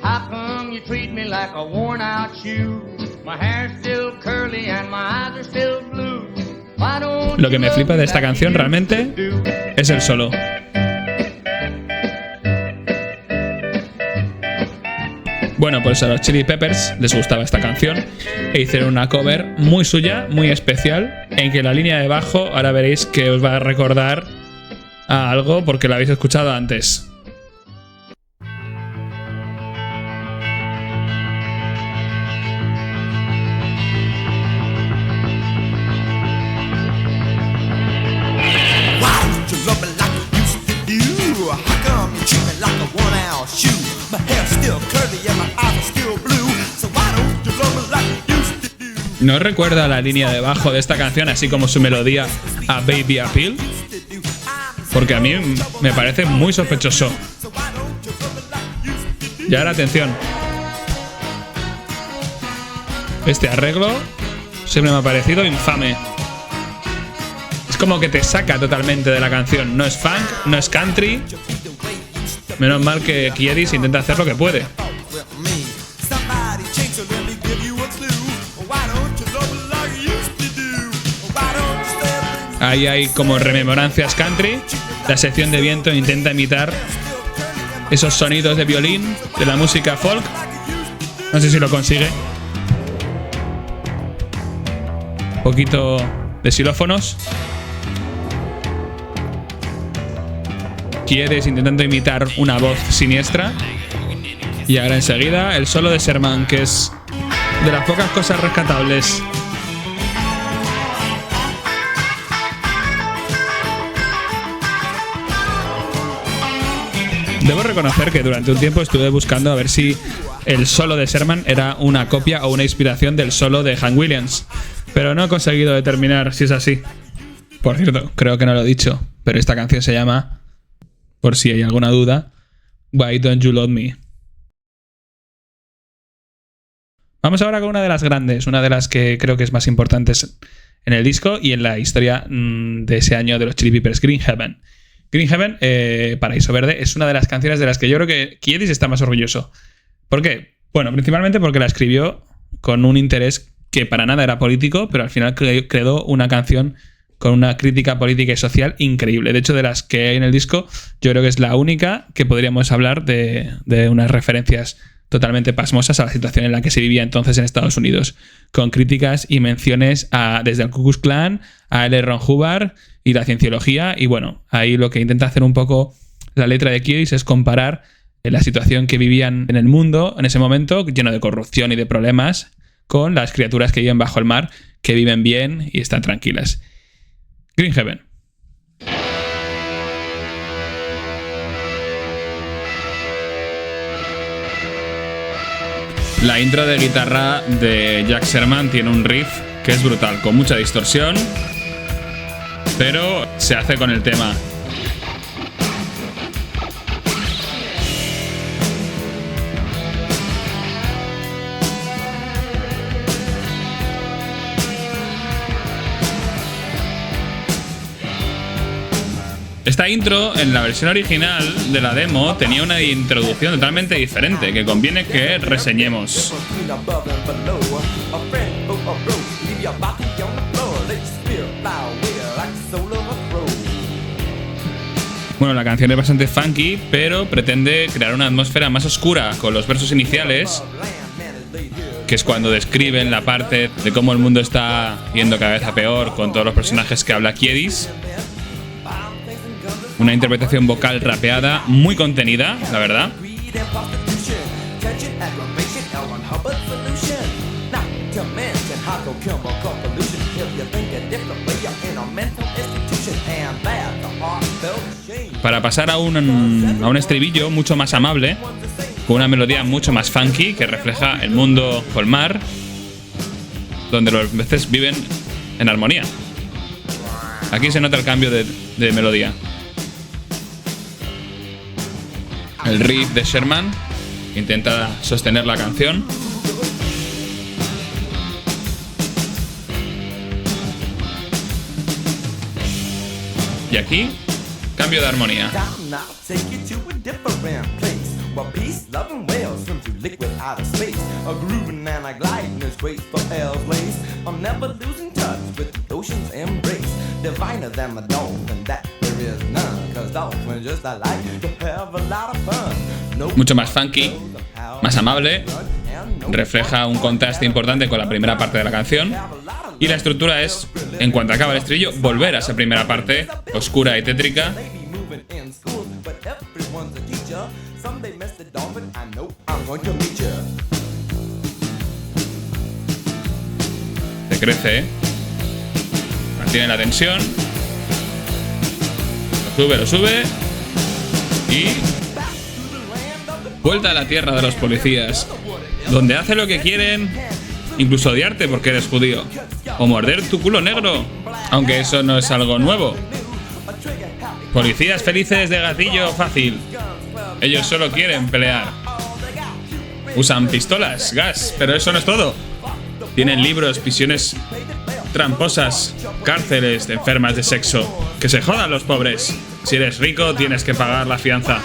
How come you treat me like a worn out shoe? My hair's still curly and my eyes are still blue. Why don't Lo que me flipa de esta canción realmente es el solo. Bueno, pues a los Chili Peppers les gustaba esta canción e hicieron una cover muy suya, muy especial, en que la línea de bajo ahora veréis que os va a recordar a algo porque lo habéis escuchado antes. ¿No recuerda la línea de bajo de esta canción, así como su melodía, a Baby Appeal? Porque a mí me parece muy sospechoso. Y ahora atención. Este arreglo siempre me ha parecido infame. Es como que te saca totalmente de la canción. No es funk, no es country. Menos mal que Kiedis intenta hacer lo que puede. Ahí hay como rememorancias country. La sección de viento intenta imitar esos sonidos de violín de la música folk. No sé si lo consigue. Un poquito de xilófonos. Kiedis intentando imitar una voz siniestra. Y ahora enseguida el solo de Sherman, que es de las pocas cosas rescatables. Debo reconocer que durante un tiempo estuve buscando a ver si el solo de Sherman era una copia o una inspiración del solo de Hank Williams, pero no he conseguido determinar si es así. Por cierto, creo que no lo he dicho, pero esta canción se llama, por si hay alguna duda, Why Don't You Love Me. Vamos ahora con una de las grandes, una de las que creo que es más importantes en el disco y en la historia de ese año de los Chili Peppers, Green Heaven. Green Heaven, Paraíso Verde, es una de las canciones de las que yo creo que Kiedis está más orgulloso. ¿Por qué? Bueno, principalmente porque la escribió con un interés que para nada era político, pero al final creó una canción con una crítica política y social increíble. De hecho, de las que hay en el disco, yo creo que es la única que podríamos hablar de unas referencias totalmente pasmosas a la situación en la que se vivía entonces en Estados Unidos, con críticas y menciones desde el Ku Klux Klan a L. Ron Hubbard y la cienciología. Y bueno, ahí lo que intenta hacer un poco la letra de Kiedis es comparar la situación que vivían en el mundo en ese momento, lleno de corrupción y de problemas, con las criaturas que viven bajo el mar, que viven bien y están tranquilas. Green Heaven. La intro de guitarra de Jack Sherman tiene un riff que es brutal, con mucha distorsión pero se hace con el tema. Esta intro, en la versión original de la demo, tenía una introducción totalmente diferente que conviene que reseñemos. Bueno, la canción es bastante funky, pero pretende crear una atmósfera más oscura con los versos iniciales, que es cuando describen la parte de cómo el mundo está yendo cada vez a peor con todos los personajes que habla Kiedis. Una interpretación vocal rapeada muy contenida, la verdad. Para pasar a un estribillo mucho más amable, con una melodía mucho más funky que refleja el mundo colmar, donde los peces viven en armonía. Aquí se nota el cambio de melodía. El riff de Sherman intenta sostener la canción. Y aquí, cambio de armonía. Mucho más funky, más amable, refleja un contraste importante con la primera parte de la canción. Y la estructura es, en cuanto acaba el estribillo, volver a esa primera parte oscura y tétrica. Se crece, mantiene la tensión, lo sube y vuelta a la tierra de los policías, donde hace lo que quieren, incluso odiarte porque eres judío, o morder tu culo negro, aunque eso no es algo nuevo. Policías felices de gatillo fácil, ellos solo quieren pelear. Usan pistolas, gas, pero eso no es todo. Tienen libros, prisiones tramposas, cárceles de enfermas de sexo. Que se jodan los pobres. Si eres rico tienes que pagar la fianza.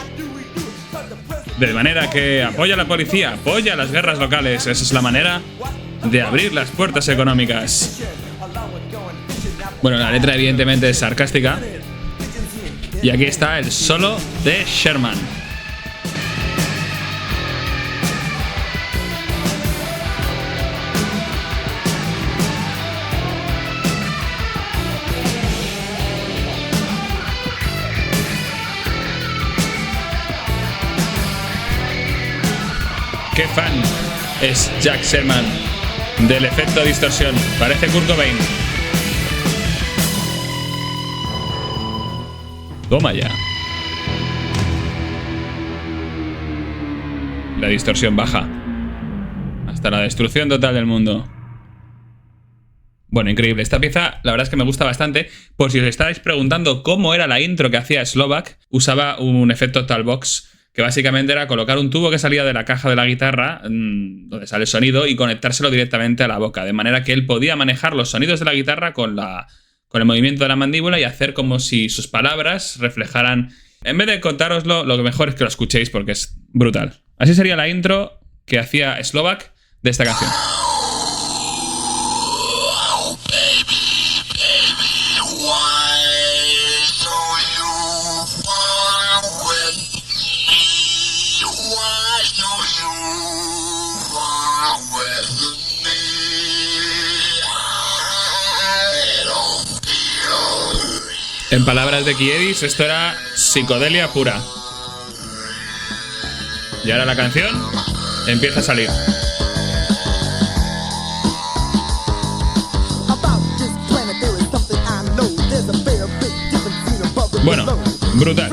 De manera que apoya a la policía, apoya las guerras locales. Esa es la manera de abrir las puertas económicas. Bueno, la letra evidentemente es sarcástica. Y aquí está el solo de Sherman. ¡Qué fan es Jack Sherman del efecto distorsión! Parece Kurt Cobain. Toma ya. La distorsión baja hasta la destrucción total del mundo. Bueno, increíble. Esta pieza, la verdad es que me gusta bastante. Por si os estáis preguntando cómo era la intro que hacía Slovak, usaba un efecto Talbox, que básicamente era colocar un tubo que salía de la caja de la guitarra, donde sale el sonido, y conectárselo directamente a la boca, de manera que él podía manejar los sonidos de la guitarra con el movimiento de la mandíbula y hacer como si sus palabras reflejaran... En vez de contároslo, lo mejor es que lo escuchéis porque es brutal. Así sería la intro que hacía Slovak de esta canción. En palabras de Kiedis, esto era psicodelia pura. Y ahora la canción empieza a salir. Bueno, brutal.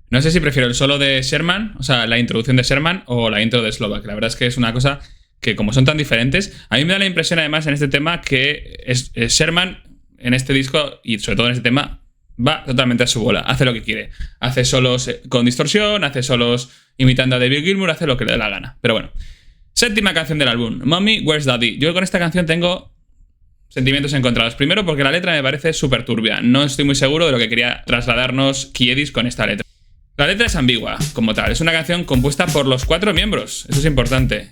No sé si prefiero el solo de Sherman, o sea, la introducción de Sherman, o la intro de Slovak. La verdad es que es una cosa que, como son tan diferentes, a mí me da la impresión, además, en este tema, que Sherman en este disco, y sobre todo en este tema, va totalmente a su bola, hace lo que quiere. Hace solos con distorsión, hace solos imitando a David Gilmour, hace lo que le dé la gana. Pero bueno, séptima canción del álbum, Mommy, Where's Daddy. Yo con esta canción tengo sentimientos encontrados. Primero porque la letra me parece súper turbia. No estoy muy seguro de lo que quería trasladarnos Kiedis con esta letra. La letra es ambigua, como tal. Es una canción compuesta por los 4 miembros. Eso es importante.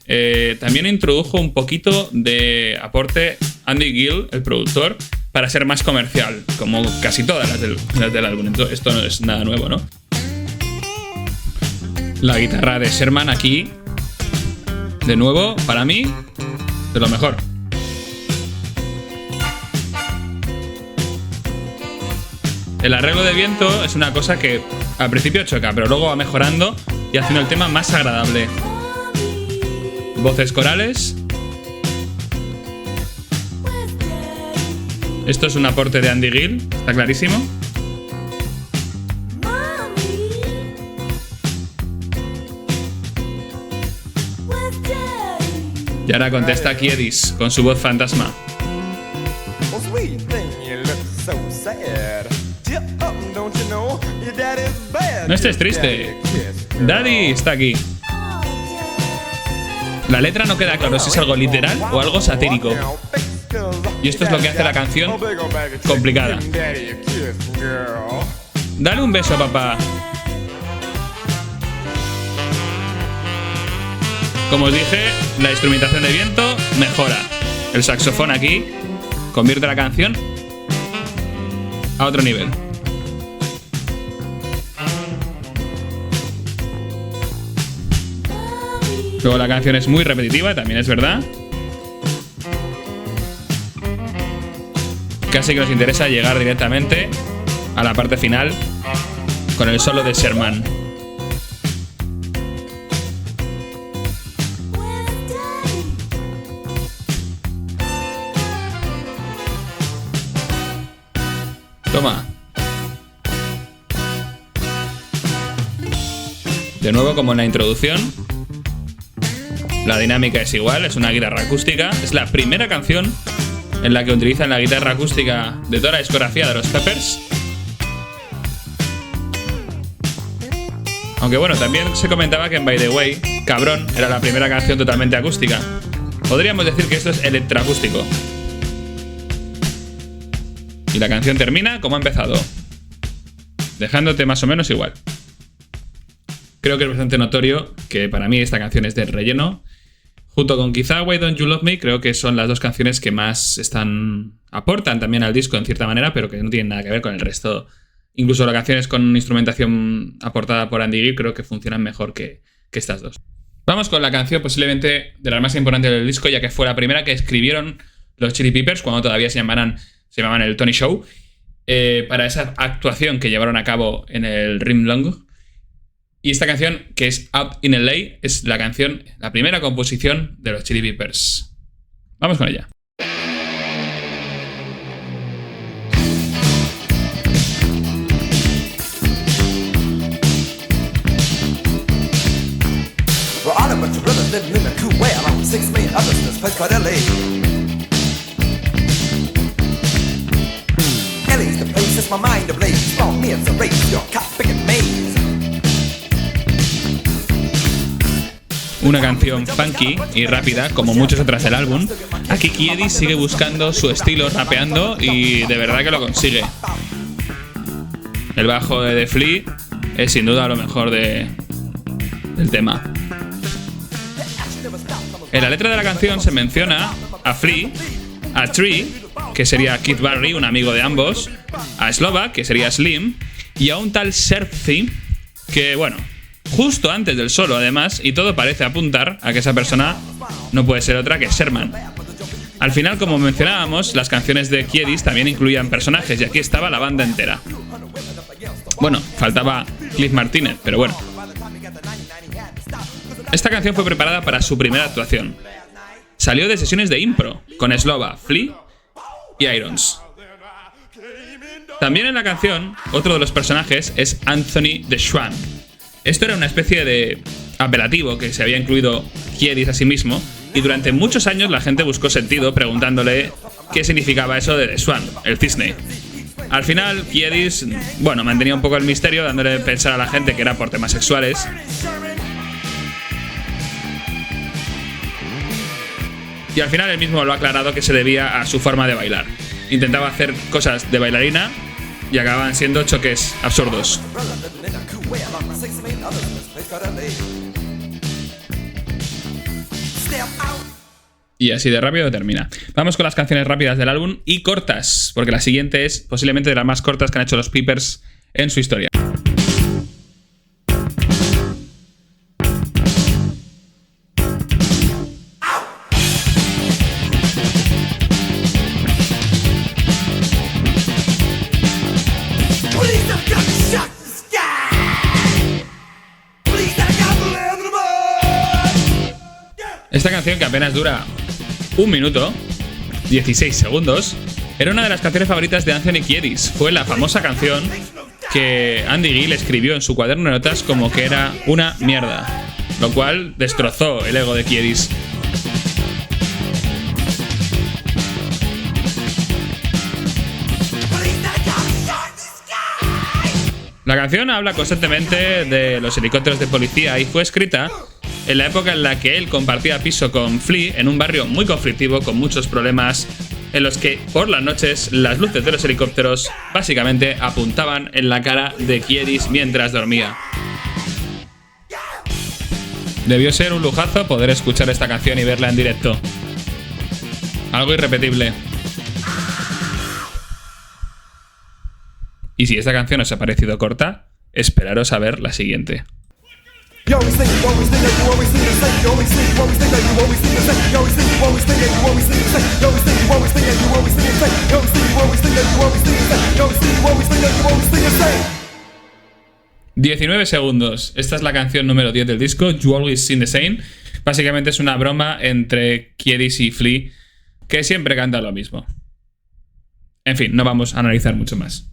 También introdujo un poquito de aporte Andy Gill, el productor, para ser más comercial, como casi todas las del álbum. Entonces, esto no es nada nuevo, ¿no? La guitarra de Sherman aquí, de nuevo, para mí, de lo mejor. El arreglo de viento es una cosa que al principio choca, pero luego va mejorando y haciendo el tema más agradable. Voces corales. Esto es un aporte de Andy Gill, está clarísimo. Y ahora contesta Kiedis con su voz fantasma. No estés triste. Daddy está aquí. La letra no queda claro si es algo literal o algo satírico. Y esto es lo que hace la canción complicada. Dale un beso, papá. Como os dije, la instrumentación de viento mejora. El saxofón aquí convierte la canción a otro nivel. Luego la canción es muy repetitiva, también es verdad. Casi que nos interesa llegar directamente a la parte final con el solo de Sherman. Toma. De nuevo, como en la introducción, la dinámica es igual, es una guitarra acústica. Es la primera canción en la que utilizan la guitarra acústica de toda la discografía de los Peppers. Aunque bueno, también se comentaba que en By the Way, Cabrón era la primera canción totalmente acústica. Podríamos decir que esto es electroacústico. Y la canción termina como ha empezado, dejándote más o menos igual. Creo que es bastante notorio que para mí esta canción es de relleno. Junto con quizá Why Don't You Love Me, creo que son las dos canciones que más aportan también al disco en cierta manera, pero que no tienen nada que ver con el resto. Incluso las canciones con instrumentación aportada por Andy Gill creo que funcionan mejor que estas dos. Vamos con la canción posiblemente de las más importantes del disco, ya que fue la primera que escribieron los Chili Peppers cuando todavía se llamaban el Tony Show, para esa actuación que llevaron a cabo en el Rimlong. Y esta canción, que es Up in LA, es la primera composición de los Chili Peppers. Vamos con ella. Una canción funky y rápida, como muchas otras del álbum. Aquí Kiedis sigue buscando su estilo rapeando y de verdad que lo consigue. El bajo de The Flea es sin duda lo mejor del tema. En la letra de la canción se menciona a Flea, a Tree, que sería Keith Barry, un amigo de ambos, a Slovak, que sería Slim, y a un tal Serphy, que bueno, justo antes del solo además, y todo parece apuntar a que esa persona no puede ser otra que Sherman. Al final, como mencionábamos, las canciones de Kiedis también incluían personajes, y aquí estaba la banda entera. Bueno, faltaba Cliff Martínez, pero bueno. Esta canción fue preparada para su primera actuación. Salió de sesiones de impro, con Slovak, Flea y Irons. También en la canción, otro de los personajes es Anthony the Schwan. Esto era una especie de apelativo que se había incluido Kiedis a sí mismo, y durante muchos años la gente buscó sentido preguntándole qué significaba eso de The Swan, el cisne. Al final, Kiedis, bueno, mantenía un poco el misterio, dándole a pensar a la gente que era por temas sexuales. Y al final él mismo lo ha aclarado que se debía a su forma de bailar. Intentaba hacer cosas de bailarina y acababan siendo choques absurdos. Y así de rápido termina. Vamos con las canciones rápidas del álbum y cortas, porque la siguiente es posiblemente de las más cortas que han hecho los Peepers en su historia. Esta canción, que apenas dura 1 minuto, 16 segundos, era una de las canciones favoritas de Anthony Kiedis. Fue la famosa canción que Andy Gill escribió en su cuaderno de notas como que era una mierda, lo cual destrozó el ego de Kiedis. La canción habla constantemente de los helicópteros de policía y fue escrita en la época en la que él compartía piso con Flea en un barrio muy conflictivo con muchos problemas, en los que por las noches las luces de los helicópteros básicamente apuntaban en la cara de Kiedis mientras dormía. Debió ser un lujazo poder escuchar esta canción y verla en directo. Algo irrepetible. Y si esta canción os ha parecido corta, esperaros a ver la siguiente. You always think the same. You always think that you always think that you always think the same. You always think you always think that you always think the same. You always think you always think that you always think the same. You always think you always think that you always think the same. You always think you always think that you always think the same. 19 segundos. Esta es la canción número 10 del disco, You Always Sing the Same. Básicamente es una broma entre Kiedis y Flea, que siempre canta lo mismo. En fin, no vamos a analizar mucho más.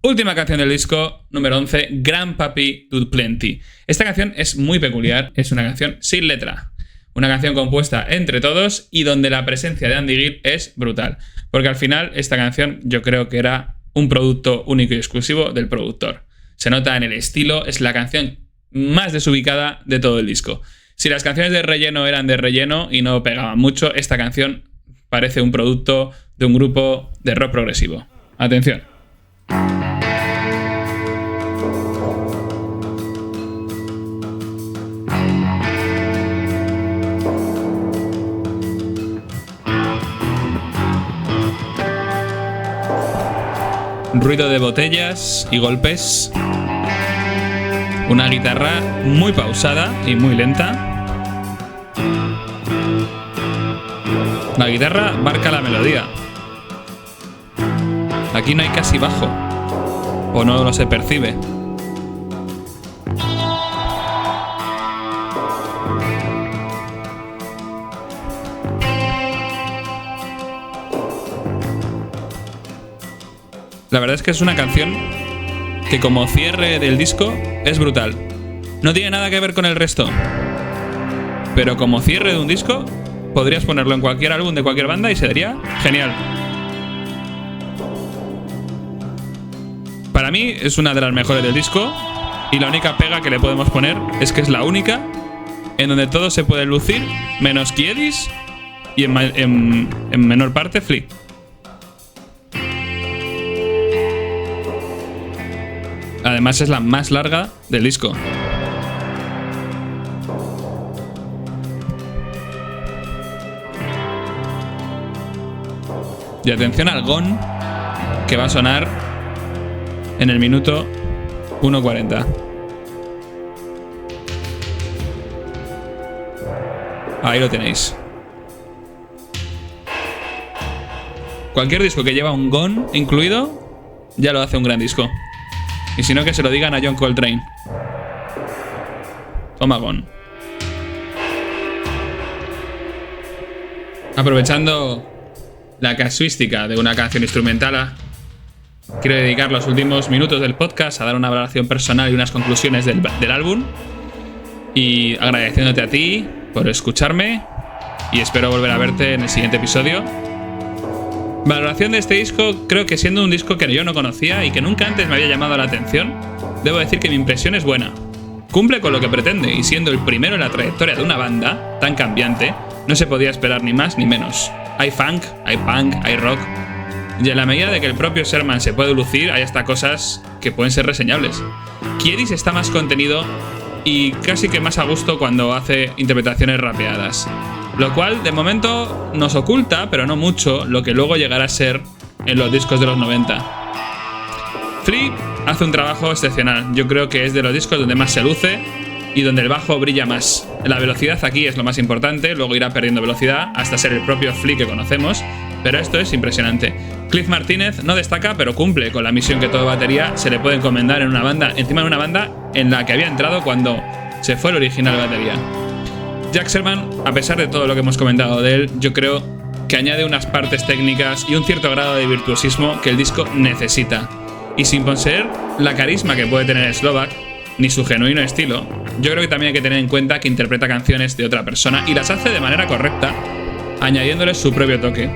Última canción del disco, número 11, Grandpappy Do Plenty. Esta canción es muy peculiar, es una canción sin letra. Una canción compuesta entre todos y donde la presencia de Andy Gill es brutal. Porque al final esta canción yo creo que era un producto único y exclusivo del productor. Se nota en el estilo, es la canción más desubicada de todo el disco. Si las canciones de relleno eran de relleno y no pegaban mucho, esta canción parece un producto de un grupo de rock progresivo. Atención. Ruido de botellas y golpes. Una guitarra muy pausada y muy lenta. La guitarra marca la melodía. Aquí no hay casi bajo, o no lo se percibe. La verdad es que es una canción que como cierre del disco es brutal. No tiene nada que ver con el resto, pero como cierre de un disco podrías ponerlo en cualquier álbum de cualquier banda y sería genial. Para mí es una de las mejores del disco y la única pega que le podemos poner es que es la única en donde todo se puede lucir menos Kiedis y en menor parte Flea. Además es la más larga del disco. Y atención al gong que va a sonar en el minuto 1:40. Ahí lo tenéis. Cualquier disco que lleva un gong incluido ya lo hace un gran disco. Y si no, que se lo digan a John Coltrane. Toma gong. Aprovechando la casuística de una canción instrumental, quiero dedicar los últimos minutos del podcast a dar una valoración personal y unas conclusiones del álbum. Y agradeciéndote a ti por escucharme. Y espero volver a verte en el siguiente episodio. Valoración de este disco, creo que siendo un disco que yo no conocía y que nunca antes me había llamado la atención, debo decir que mi impresión es buena. Cumple con lo que pretende y siendo el primero en la trayectoria de una banda tan cambiante, no se podía esperar ni más ni menos. Hay funk, hay punk, hay rock, y en la medida de que el propio Sherman se puede lucir, hay hasta cosas que pueden ser reseñables. Kiedis está más contenido y casi que más a gusto cuando hace interpretaciones rapeadas, lo cual de momento nos oculta, pero no mucho, lo que luego llegará a ser en los discos de los 90. Flea hace un trabajo excepcional, yo creo que es de los discos donde más se luce y donde el bajo brilla más. La velocidad aquí es lo más importante, luego irá perdiendo velocidad hasta ser el propio Flea que conocemos, pero esto es impresionante. Cliff Martínez no destaca, pero cumple con la misión que toda batería se le puede encomendar en una banda, encima de una banda en la que había entrado cuando se fue el original batería. Jack Sherman, a pesar de todo lo que hemos comentado de él, yo creo que añade unas partes técnicas y un cierto grado de virtuosismo que el disco necesita. Y sin poseer la carisma que puede tener Slovak, ni su genuino estilo, yo creo que también hay que tener en cuenta que interpreta canciones de otra persona y las hace de manera correcta, añadiéndoles su propio toque.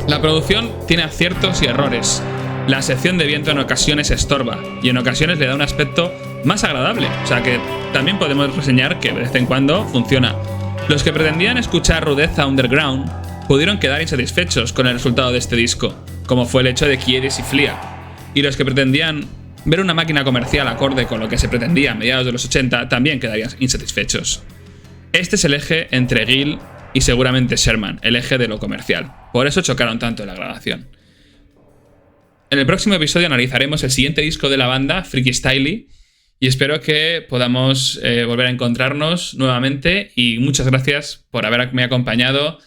La producción tiene aciertos y errores. La sección de viento en ocasiones estorba y en ocasiones le da un aspecto más agradable, o sea que también podemos reseñar que de vez en cuando funciona. Los que pretendían escuchar rudeza underground pudieron quedar insatisfechos con el resultado de este disco, como fue el hecho de Kiedis y Flea, y los que pretendían ver una máquina comercial acorde con lo que se pretendía a mediados de los 80 también quedarían insatisfechos. Este es el eje entre Gill y seguramente Sherman, el eje de lo comercial. Por eso chocaron tanto en la grabación. En el próximo episodio analizaremos el siguiente disco de la banda, Freaky Styley, y espero que podamos volver a encontrarnos nuevamente y muchas gracias por haberme acompañado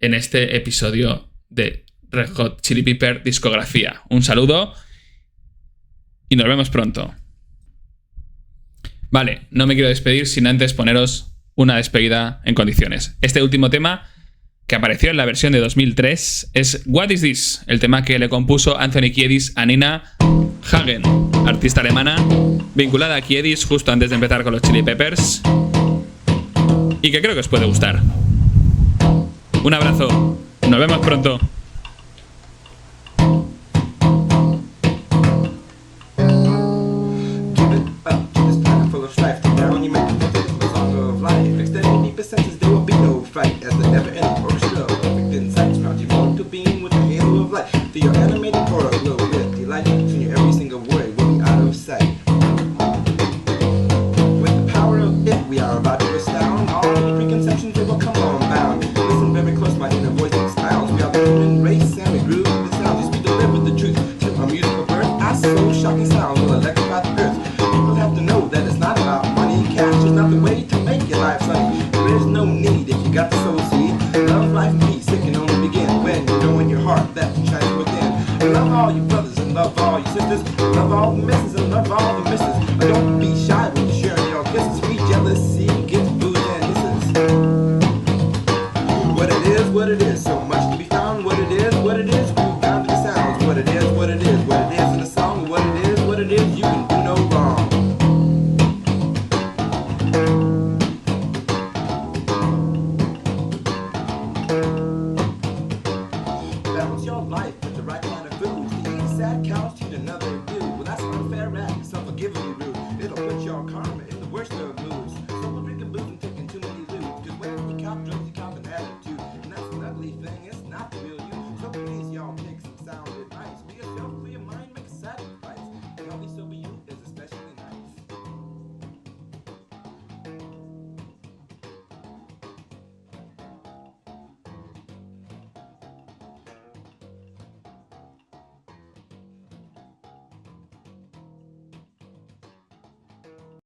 en este episodio de Red Hot Chili Pepper Discografía. Un saludo y nos vemos pronto. Vale, no me quiero despedir sin antes poneros una despedida en condiciones. Este último tema, que apareció en la versión de 2003, es What Is This, el tema que le compuso Anthony Kiedis a Nina Hagen, artista alemana vinculada a Kiedis justo antes de empezar con los Chili Peppers, y que creo que os puede gustar. Un abrazo, nos vemos pronto. Sad couch, another view. Well, that's unfair act, self-forgivingly rude. It'll put your karma in the worst of moods.